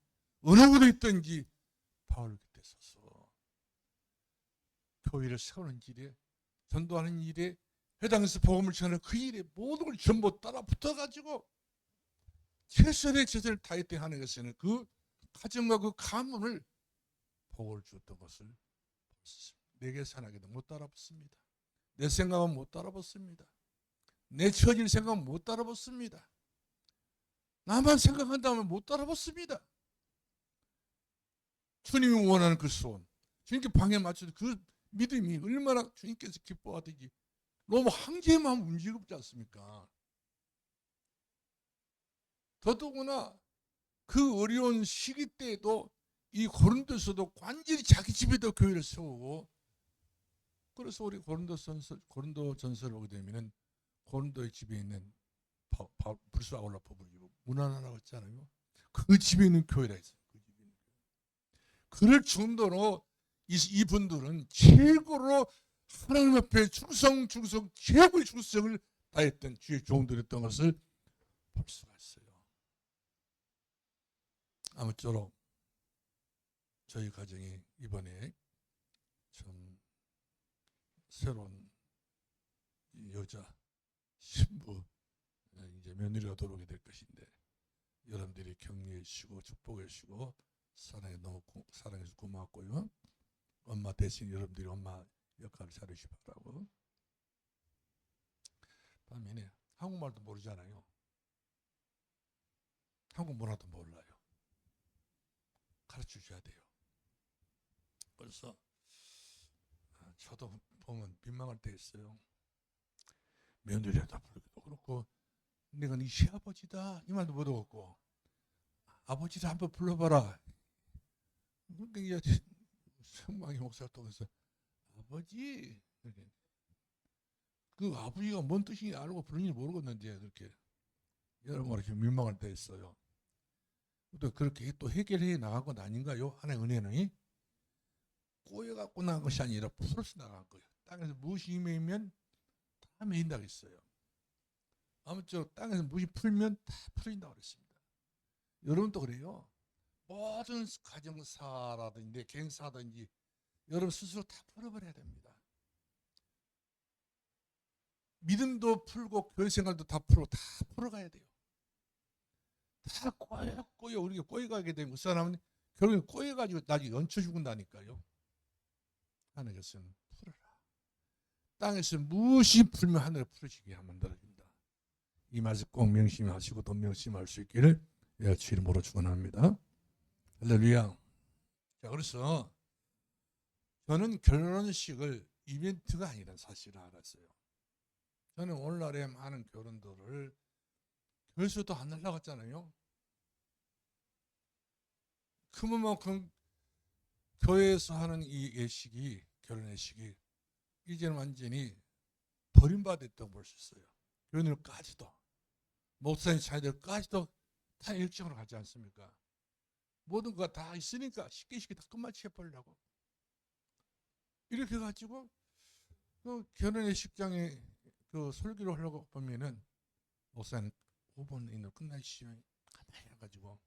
어느 곳에 있든지 바울 곁에 서서 교회를 세우는 일에, 전도하는 일에, 해당해서 복음을 전하는 그 일에 모든 걸 전부 따라 붙어가지고 최선의 최선을 다했대 하는 것에는 그 가정과 그 가문을 복을 주었던 것을 봤습니다. 내 계산하기도 못 따라붙습니다. 내 생각은 못 따라붙습니다. 내 처질 생각은 못 따라붙습니다. 나만 생각한다면 못 따라붙습니다. 주님이 원하는 그 소원, 주님께 방에 맞춰서 그 믿음이 얼마나 주님께서 기뻐하든지 너무 황제의 마음 움직이지 않습니까? 더더구나 그 어려운 시기 때에도 이 고린도에서도 완전히 자기 집에도 교회를 세우고, 그래서 우리 고린도전서를 보게 되면 고린도의 집에 있는 불사 아울라 부부를 문안하라고 했잖아요. 그 집에 있는 교회라 했어요. 그럴 정도로 이분들은 최고로 하나님 앞에 충성 최고의 충성을 다했던 주의 종들이었던 것을 볼 수가 있어요. 아무쪼록 저희 가정이 이번에 좀 새로운 여자 신부 이제 며느리가 들어오게 될 것인데, 여러분들이 격려해 주시고 축복해 주시고 사랑해서 고맙고요. 엄마 대신 여러분들이 엄마 역할을 잘해주시 바라고. 반면에 한국말도 모르잖아요. 한국 문화도 몰라요. 가르쳐 줘야 돼요. 그래서 저도 보면 민망할 때 있어요. 며느리하다 부르기도 그렇고, 내가 네 시아버지다 이 말도 못하고, 아버지를 한번 불러봐라. 그러니까 성망이 목사를 통해서 아버지, 그 아버지가 뭔 뜻인지 알고 부르는지 모르겠는데 그렇게 여러모로 지금 민망할 때 있어요. 또 그렇게 또 해결해 나간 건 아닌가요? 하나의 은혜는 꼬여갖고 나간 것이 아니라 풀어서 나간 거예요. 땅에서 무엇이 매이면 다 매인다고 했어요. 아무쪼록 땅에서 무엇이 풀면 다 풀어진다고 그랬습니다. 여러분도 그래요. 모든 가정사라든지 개인사든지 여러분 스스로 다 풀어버려야 됩니다. 믿음도 풀고 교회 생활도 다 풀어가야 돼요. 다 꼬여 우리가 꼬여가게 되면 그 사람은 결국에 꼬여가지고 나중에 얹혀 죽는다니까요. 하는 것은 풀어라. 땅에서 무엇이 풀면 하늘에 풀어지게 만들어진다. 이 말씀 꼭 명심하시고 또 명심할 수 있기를 주의 이름으로 축원합니다. 할렐루야. 자, 그래서 저는 결혼식을 이벤트가 아니라는 사실을 알았어요. 저는 오늘날에 많은 결혼들을 교회에서도 안 날라갔잖아요. 그만큼 교회에서 하는 이 예식이, 결혼 예식이 이제는 완전히 버림받았다고 볼 수 있어요. 교인들까지도, 목사님 자녀들까지도 다 일정으로 가지 않습니까? 모든 거 다 있으니까 쉽게 다 끝마치 해버리려고. 이렇게 해가지고 그 결혼 예식장에 그 설교를 하려고 보면은 목사님 5분 이내로 끝나시죠. 가만히 해가지고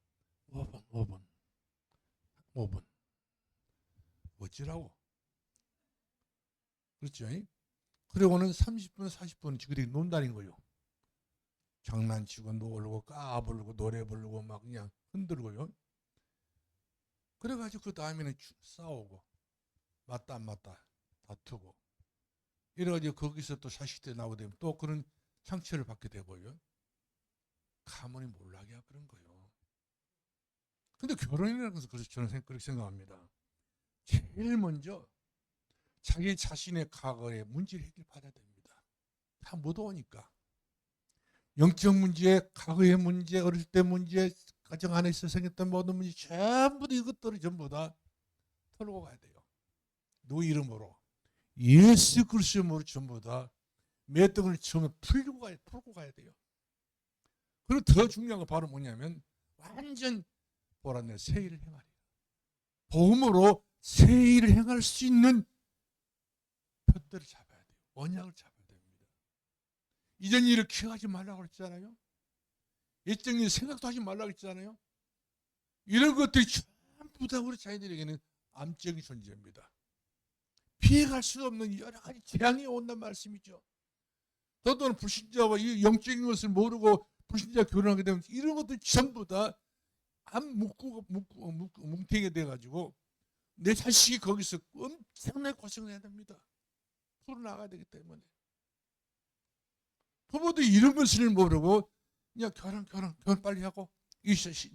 5분 어찌라고. 그렇죠? 그리고는 30분 40분 지그리 논다는 거예요. 장난치고 놀고 까불고 노래 부르고 막 그냥 흔들고요. 그래가지고 그 다음에는 싸우고 맞다 안 맞다 다투고 이래가지고 거기서 또 자식들 나오게 되면 또 그런 상처를 받게 되고요. 가문이 몰락이야 그런 거예요. 근데 결혼이라는 것은 그래서 저는 그렇게 생각합니다. 제일 먼저 자기 자신의 과거의 문제를 해결받아야 됩니다. 다 무더우니까. 영적 문제, 과거의 문제, 어릴 때 문제, 가정 안에서 생겼던 모든 문제 전부 다 이것들을 전부 다 털고 가야 돼요. 누구 이름으로? 예수 그리스도 이름으로 전부 다 매떡을 처음에 풀고 가야 돼요. 그리고 더 중요한 건 바로 뭐냐면 완전 보라네 새 일을 행하리. 복음으로 새 일을 행할 수 있는 표대를 잡아야 돼요. 언약을 잡아야 됩니다. 이전 일을 기억하지 말라고 했잖아요. 옛적 일 생각도 하지 말라고 했잖아요. 이런 것들이 전부 다 우리 자녀들에게는 암적인 존재입니다. 피해갈 수 없는 여러 가지 재앙이 온단 말씀이죠. 더더는 불신자와 이 영적인 것을 모르고 불신자 결혼하게 되면 이런 것들 전부 다 뭉탱이가 돼가지고 내 자식이 거기서 엄청나게 고생을 해야 됩니다. 풀어나가야 되기 때문에. 부모도 이런 것을 모르고 그냥 결혼 빨리 하고 시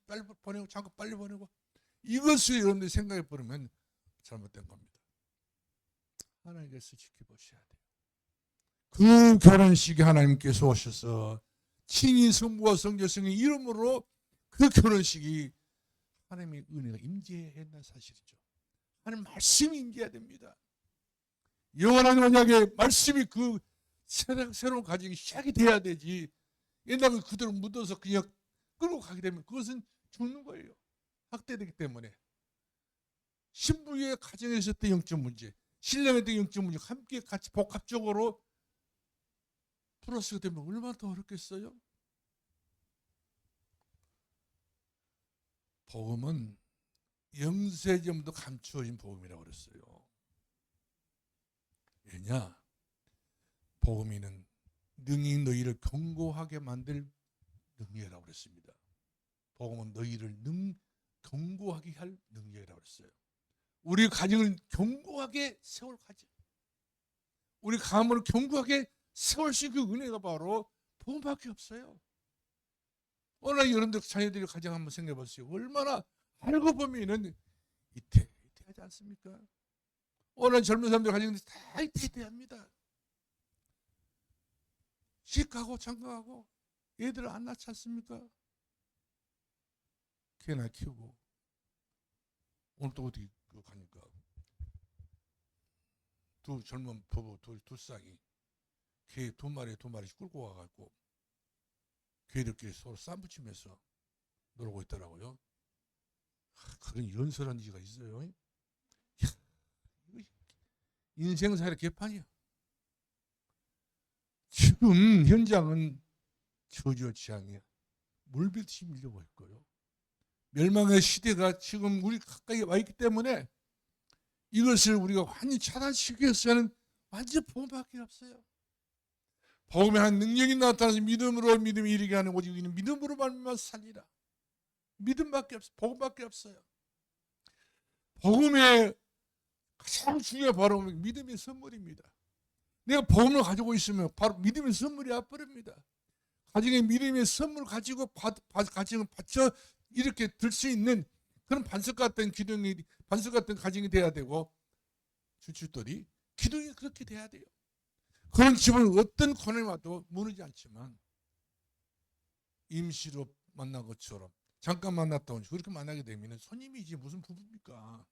빨리 보내고 장가 빨리 보내고 이것을 여러분들이 생각해 보면 잘못된 겁니다. 하나님께서 지켜보셔야 돼요. 그 결혼식에 하나님께서 오셔서 친히 성부와 성자성의 이름으로 그 결혼식이 하나님의 은혜가 임재해야 한다는 사실이죠. 하나님 말씀이 임재해야 됩니다. 영원한 언약의 말씀이 그 새로운 가정이 시작이 돼야 되지. 옛날에 그대로 묻어서 그냥 끌고 가게 되면 그것은 죽는 거예요. 학대되기 때문에. 신부의 가정에 있었던 영적 문제, 신령에 대한 영적 문제 함께 같이 복합적으로 플러스가 되면 얼마나 더 어렵겠어요? 복음은 영세점도 감추어진 복음이라고 그랬어요. 왜냐? 복음이는 능히 너희를 견고하게 만들 능력이라고 그랬습니다. 복음은 너희를 견고하게 할 능력이라고 그랬어요. 우리 가정을 견고하게 세울 가정, 우리 가문을 견고하게 세울 수 있는 그 은혜가 바로 복음밖에 없어요. 오늘 여러분들 자녀들이 가정 한번 생각해 보세요. 얼마나 알고 보면은 이태하지 않습니까? 오늘 젊은 사람들 가정들이 다 이태합니다. 시집가고 장가가고 애들 안 낳지 않습니까? 걔나 키우고 오늘 또 어디 가니까 두 젊은 부부 두 쌍이 개 두 마리씩 끌고 와가지고 개들끼리 서로 쌈붙이면서 놀고 있더라고요. 그런 연설한 지가 있어요. 인생살이 개판이야. 지금 현장은 저주의 지향이야. 물밀듯이 밀려고 있고요. 멸망의 시대가 지금 우리 가까이 와 있기 때문에 이것을 우리가 완전히 차단시키기 위해서는 완전 복음밖에 없어요. 복음의 한 능력이 나타나서 믿음으로 믿음이 이르게 하는 오직 우리는 믿음으로만 살리라. 믿음밖에 없어요. 복음밖에 없어요. 복음의 가장 중요한 바로 믿음의 선물입니다. 내가 복음을 가지고 있으면 바로 믿음의 선물이 와버립니다. 가정의 믿음의 선물을 가지고 가정을 받쳐 이렇게 들 수 있는 그런 반석 같은 기둥이, 반석 같은 가정이 돼야 되고, 주춧돌이 기둥이 그렇게 돼야 돼요. 그런 집은 어떤 고난이 와도 무너지지 않지만 임시로 만난 것처럼 잠깐 만났다 오니 그렇게 만나게 되면 손님이지 무슨 부부입니까?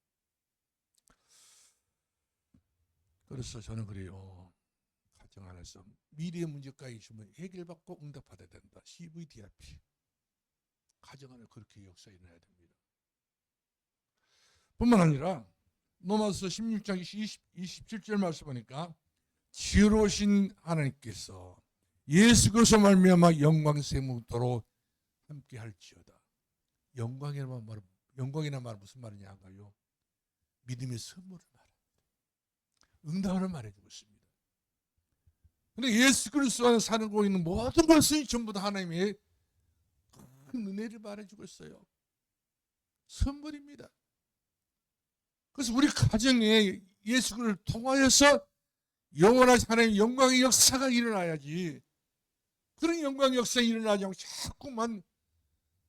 그래서 저는 그래요. 가정 안에서 미래의 문제까지 있으면 해결받고 응답받아야 된다. CVDIP. 가정 안에 그렇게 역사 일어나야 됩니다. 뿐만 아니라 로마서 16장 27절 말씀 보니까 지혜로우신 하나님께서 예수 그리스도 말미암아 영광세 묻도록 함께 할지어다. 영광이란 말 무슨 말이냐 한가요? 믿음의 선물을 말합니다. 응답을 말해주고 있습니다. 그런데 예수 그리스도 안에 사는 곳에 있는 모든 것은 전부 다 하나님의 큰 은혜를 말해주고 있어요. 선물입니다. 그래서 우리 가정에 예수 그리스도를 통하여서 영원한 하나님의 영광의 역사가 일어나야지. 그런 영광의 역사가 일어나지 않고 자꾸만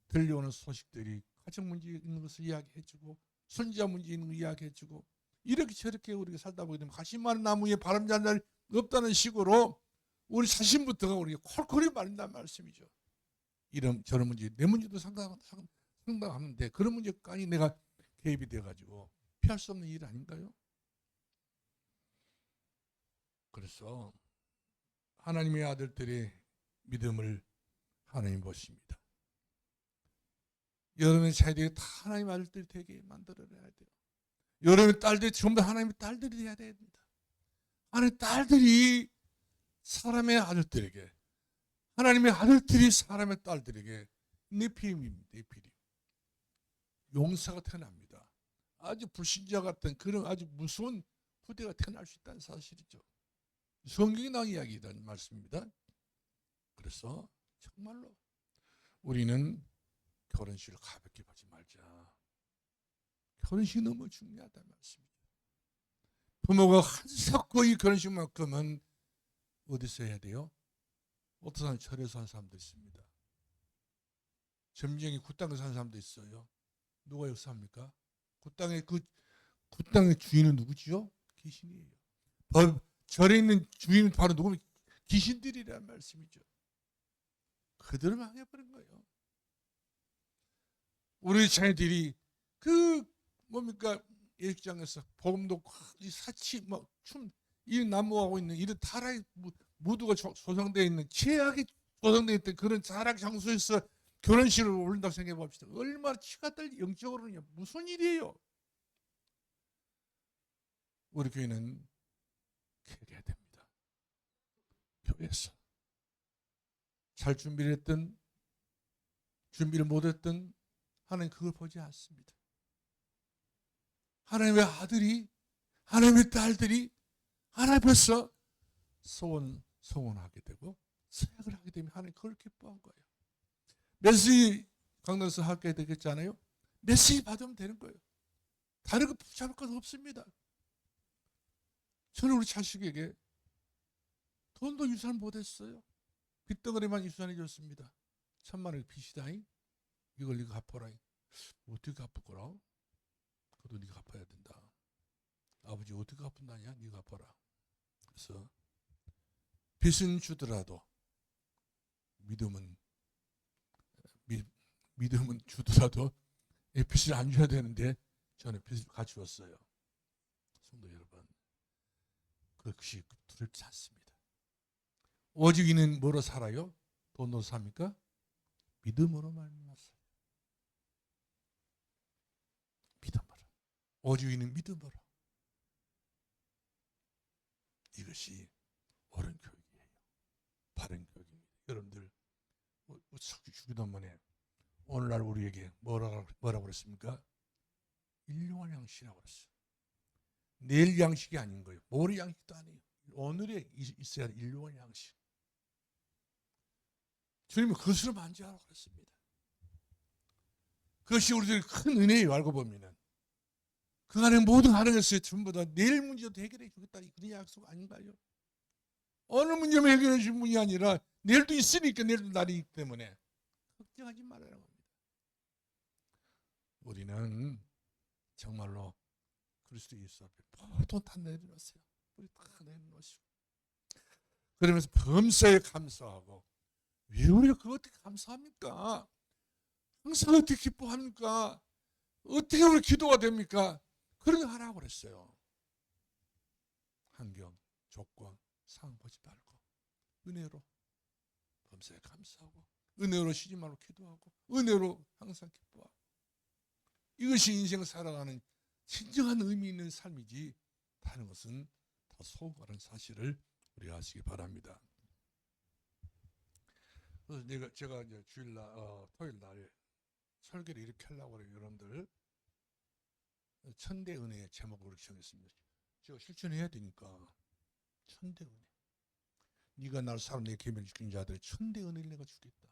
들려오는 소식들이 가정 문제 있는 것을 이야기해주고 손자 문제 있는 걸 이야기해주고 이렇게 저렇게 우리가 살다 보게 되면 가시 많은 나무에 바람 잘 날 없다는 식으로 우리 자신부터가 우리가 콜콜이 말린다는 말씀이죠. 이런 저런 문제, 내 문제도 상당하는데 그런 문제까지 내가 개입이 돼가지고 피할 수 없는 일 아닌가요? 그래서 하나님의 아들들의 믿음을 하나님 보십니다. 여러분의 자녀들이 다 하나님의 아들들이 되게 만들어내야 돼요. 여러분의 딸들이 전부 하나님의 딸들이 돼야 됩니다. 하나님의 딸들이 사람의 아들들에게, 하나님의 아들들이 사람의 딸들에게 네피림입니다. 네피림. 용사가 태어납니다. 아주 불신자 같은 그런 아주 무서운 후대가 태어날 수 있다는 사실이죠. 성경이 나온 이야기라는 말씀입니다. 그래서 정말로 우리는 결혼식을 가볍게 보지 말자. 결혼식이 너무 중요하다는 말씀이죠. 부모가 한석고 이 결혼식만큼은 어디서 해야 돼요? 어떤 사람 절에서 한 사람도 있습니다. 점쟁이 굿땅에서 한 사람도 있어요. 누가 여기서 합니까? 굿땅의 주인은 누구지요? 귀신이에요. 절에 있는 주인은 바로 누구면 귀신들이란 말씀이죠. 그대로 망해버린 거예요. 우리 자녀들이 예식장에서 복음도 이 사치 이 나무하고 있는 이런 타락의 무드가 조성되어 있는 최악의 조성되어 있던 그런 타락 장소에서 결혼식을 올린다고 생각해 봅시다. 얼마나 치가 떨리 영적으로는 무슨 일이에요? 우리 교회는 그렇게 해야 됩니다. 교회에서 잘 준비를 했든 준비를 못했든 하나님 그걸 보지 않습니다. 하나님의 아들이, 하나님의 딸들이 하나님 앞에서 소원하게 되고 서약을 하게 되면 하나님 그걸 기뻐한 거예요. 메시지 강단에서 하게 되겠잖아요. 메시지 받으면 되는 거예요. 다른 거 붙잡을 것 없습니다. 저는 우리 자식에게 돈도 유산 못했어요. 빚덩어리만 유산해 줬습니다. 1,000만 원 빚이다잉. 이걸 네가 갚아라. 어떻게 갚을 거라? 그래도 네가 갚아야 된다. 아버지 어떻게 갚는다냐? 네가 갚아라. 그래서 빚은 주더라도 믿음은 주더라도 빚을 안 줘야 되는데 저는 빚을 갖추었어요. 성도 여러분, 그것이 두렵지 않습니다. 오직 이는 뭐로 살아요? 돈으로 삽니까? 믿음으로 말미암았어요. 믿음으로. 오직 이는 믿음으로. 이것이 옳은 교육이에요. 바른 교육입니다. 여러분들 주기도문에 오늘날 우리에게 뭐라고 그랬습니까? 일용할 양식이라고 그랬어요. 내일 양식이 아닌 거예요. 모레 양식도 아니에요. 오늘에 있어야 할 일용할 양식. 주님은 그것으로 만족하라고 그랬습니다. 그것이 우리들의 큰 은혜예요. 알고 보면은 그 안에 모든 가능했어요. 전부 다 내일 문제도 해결해 주겠다. 그런 약속 아닌가요? 어느 문제만 해결해 줄 분이 아니라 내일도 있으니까 내일도 날이 있기 때문에 걱정하지 말아라고 합니다. 우리는 정말로 그리스도 예수 앞에 모두 다 내려놓으세요. 우리 다 내려놓으시고 그러면서 범사에 감사하고 왜 우리가 그거 어떻게 감사합니까? 항상 어떻게 기뻐합니까? 어떻게 우리 기도가 됩니까? 그런 거 하라고 그랬어요. 환경, 조건, 상황 보지 말고 은혜로 범사에 감사하고 은혜로 쉬지 말고 기도하고 은혜로 항상 기뻐하고 이것이 인생을 살아가는 진정한 의미 있는 삶이지 다른 것은 다 소거라는 사실을 우리가 아시기 바랍니다. 그래서 제가 이제 토요일 날에 설교를 이렇게 하려고 해요. 여러분들 천대 은혜의 제목으로 이렇게 정했습니다. 제가 실천해야 되니까 천대 은혜. 네가 나를 사람 내 계명을 지키는 자들의 천대 은혜를 내가 주겠다.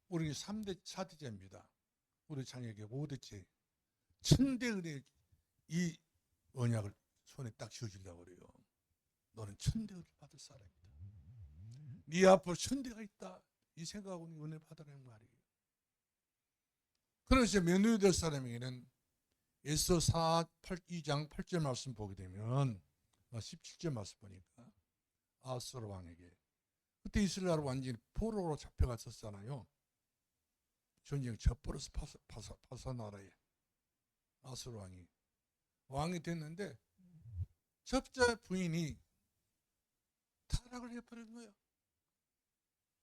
우리 3대 4대째입니다. 우리 자녀에게 5대째 천대 은혜 이 언약을 손에 딱 쥐어주려고 그래요. 너는 천대 은혜를 받을 사람이다. 네 앞으로 천대가 있다. 이 생각하고 은혜 받으라는 말이에요. 그래서 면류될 될 사람에게는 에스더 2장 8절 말씀 보게 되면 17절 말씀 보니까 아하스웨로 왕에게 그때 이스라엘 완전히 포로로 잡혀갔었잖아요. 전쟁 져버려서 파사나라에 아하스웨로 왕이. 왕이 됐는데 접자 부인이 타락을 해버린 거예요.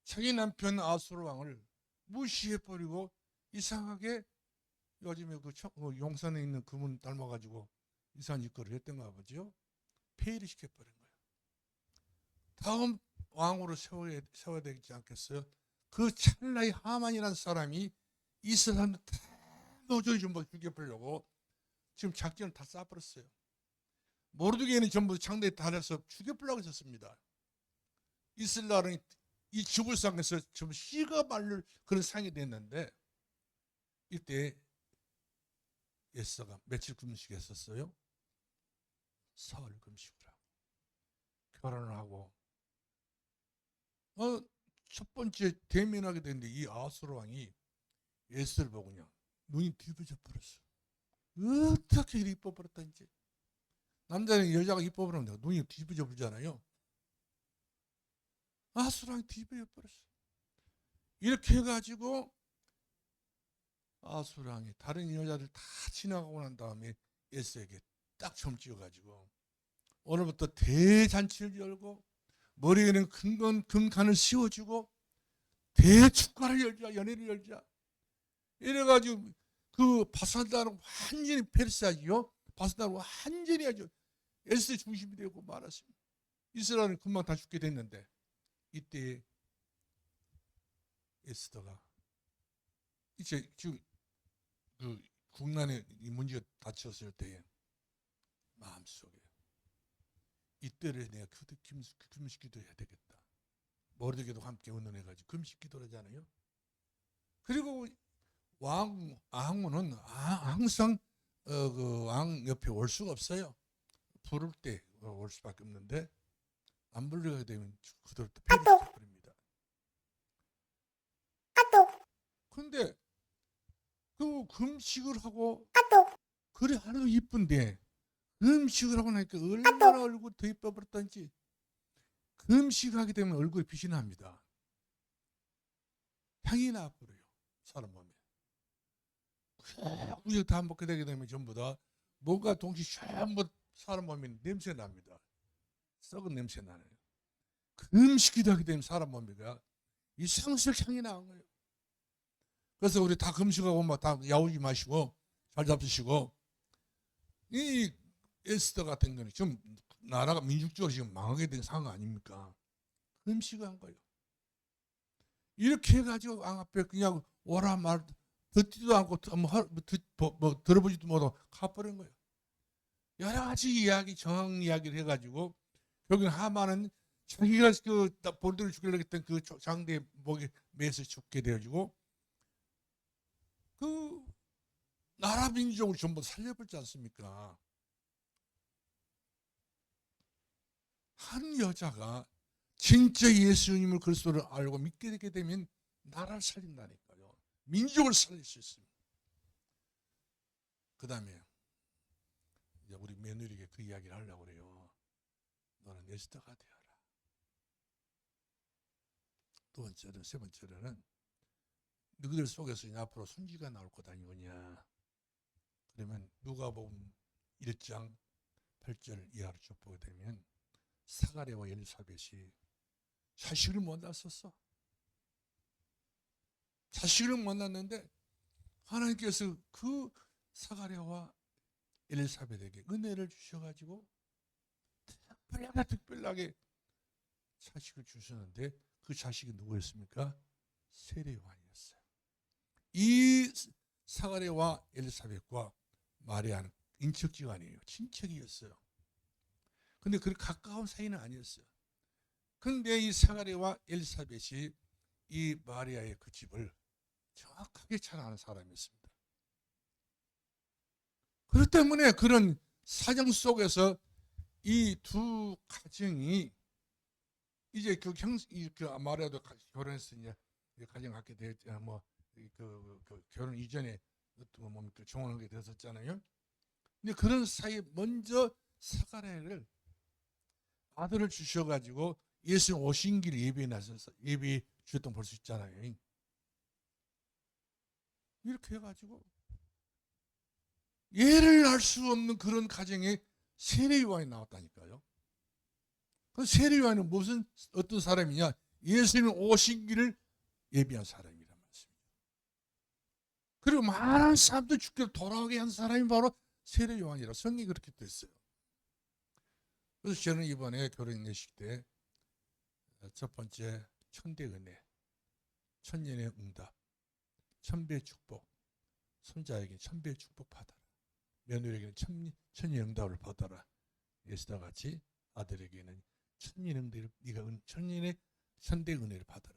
자기 남편 아수르 왕을 무시해버리고 이상하게 요즘에 그 용산에 있는 그분 닮아가지고 이상한 짓거리를 했던가 보죠. 폐위를 시켜버린 거예요. 다음 왕으로 세워야 되지 않겠어요? 그 찰나의 하만이라는 사람이 이 사람들 다 노조리 전부 죽여버리려고 지금 작전을 다 쌓아버렸어요. 모르드게는 전부 장대에 달아서 죽여버리려고 했었습니다. 이스라엘은 이 지불상에서 전부 씨가 말릴 그런 상이 됐는데 이때 에스더가 며칠 금식을 했었어요. 사흘 금식을 하고 결혼을 하고 첫 번째 대면하게 됐는데 이 아수르 왕이 에스더를 보고 그냥 눈이 뒤집어져 버렸어. 어떻게 이리 이뻐 버렸다는지. 남자는 여자가 이뻐 버리면 눈이 뒤집어져 버리잖아요. 아수르 왕이 뒤집어져 버렸어. 이렇게 해가지고 아수르 왕이 다른 여자들 다 지나가고 난 다음에 에스더에게 딱 점찍어가지고 오늘부터 대잔치를 열고 머리에는 금관을 씌워주고 대축가를 열자, 연회를 열자. 이래가지고 그 바사다는 완전히 페르시아지요. 바사다는 완전히 아주 에스더의 중심이 되고 말았습니다. 이스라엘은 금방 다 죽게 됐는데 이때 에스더가 이제 지금 그 국난의 문제가 닥쳤을 때에 마음속에 이때를 내가 금식 기도해야 되겠다. 모르드게도 함께 의논해가지고 금식 기도를 하잖아요. 그리고 왕후는 항상 그 왕 옆에 올 수가 없어요. 부를 때 올 수밖에 없는데 안 부르게 되면 그대로 또 폐기시켜버립니다. 근데 그 금식을 하고 그래 하나도 이쁜데 금식을 하고 나니까 얼마나 얼굴이 더 이뻐버렸던지 금식하게 되면 얼굴에 빛이 납니다. 향이 나버려요. 사람 몸에. 우유 다 먹게 되게 되면 전부 다 뭔가 동시에 전부 사람 몸에 냄새 납니다. 썩은 냄새 나네요. 금식기도 하게 되면 사람 몸에가 이상스럽게 향이 나는 거예요. 그래서 우리 다 금식하고 막 다 야우지 마시고 잘 잡수시고 이 에스더 같은 경우는 지금 나라가 민족적으로 지금 망하게 된 상황 아닙니까? 금식을 한 거예요. 이렇게 해가지고 왕 앞에 그냥 오라 말 듣지도 않고 뭐 들어보지도 못하고 가버린 거예요. 여러 가지 이야기, 정황 이야기를 해가지고 여기 하만은 자기가 그 본들을 죽이려고 했던 그 장대의 목에 매서 죽게 되어지고 그 나라 민족을 전부 살려버리지 않습니까? 한 여자가 진짜 예수님을 그리스도를 알고 믿게 되게 되면 나라를 살린다니까요. 민족을 살릴 수 있습니다. 그 다음에 우리 며느리에게 그 이야기를 하려고 그래요. 너는 에스더가 되어라. 두 번째는, 세 번째로는 너희들 속에서 앞으로 손지가 나올 것 아니오냐. 그러면 누가복음 1장 8절 이하로 쭉 보게 되면 사가랴와 엘리사벳이 자식을 못 낳았었어. 자식을 못 낳았는데 하나님께서 그 사가랴와 엘리사벳에게 은혜를 주셔가지고 특별하게 자식을 주셨는데 그 자식이 누구였습니까? 세례요한이었어요. 이 사가랴와 엘리사벳과 마리아는 인척지간이에요. 친척이었어요. 근데 그렇게 가까운 사이는 아니었어요. 근데 이 사가랴와 엘리사벳이 이 마리아의 그 집을 정확하게 잘 아는 사람이었습니다. 그렇기 때문에 그런 사정 속에서 이 두 가정이 이제 그 마리아도 결혼해서 이제 가정 갖게 됐, 결혼 이전에 종혼하게 됐었잖아요. 근데 그런 사이에 먼저 사가랴를 아들을 주셔가지고 예수님 오신 길 예배에 나서서 예배 주셨던 걸 볼 수 있잖아요. 이렇게 해가지고 예를 알 수 없는 그런 가정에 세례요한이 나왔다니까요. 그 세례요한은 무슨 어떤 사람이냐? 예수님 오신 길을 예비한 사람이란 말씀이죠. 그리고 많은 사람들 주께로 돌아오게 한 사람이 바로 세례요한이라 성경이 그렇게 됐어요. 그래서 저는 이번에 결혼 예식 때 첫 번째 천대 은혜, 천년의 응답, 천배의 축복, 손자에게 천배의 축복 받아라. 며느리에게는 천년의 응답을 받아라. 예수와 같이 아들에게는 천년의 응답을, 네가 천년의 천대 은혜를 받아라.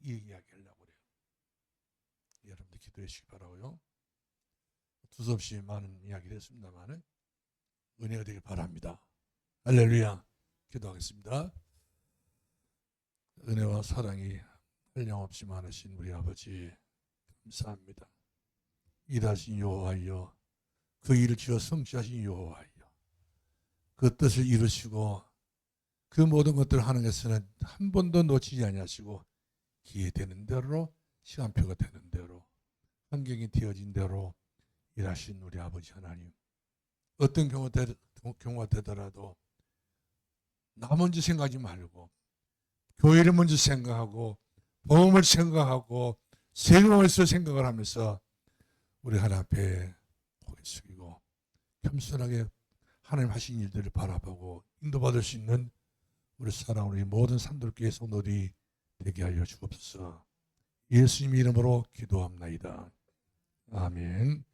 이 이야기 하려고 그래요. 여러분들 기도해 주시기 바라고요. 두서없이 많은 이야기를 했습니다만 은혜가 되길 바랍니다. 할렐루야. 기도하겠습니다. 은혜와 사랑이 한량없이 많으신 우리 아버지 감사합니다. 일하신 여호와여, 그 일을 지어 성취하신 여호와여, 그 뜻을 이루시고 그 모든 것들을 하는 것은 한 번도 놓치지 아니하시고 기회되는 대로, 시간표가 되는 대로, 환경이 되어진 대로 일하신 우리 아버지 하나님, 어떤 경우가 되더라도 나 먼저 생각하지 말고 교회를 먼저 생각하고 복음을 생각하고 세금에서 생각을 하면서 우리 하나님 앞에 고개 숙이고 겸손하게 하나님 하신 일들을 바라보고 인도받을 수 있는 우리 사랑하는 모든 산돌교회 성도들이 되게 하여 주옵소서. 예수님 이름으로 기도합나이다. 아멘.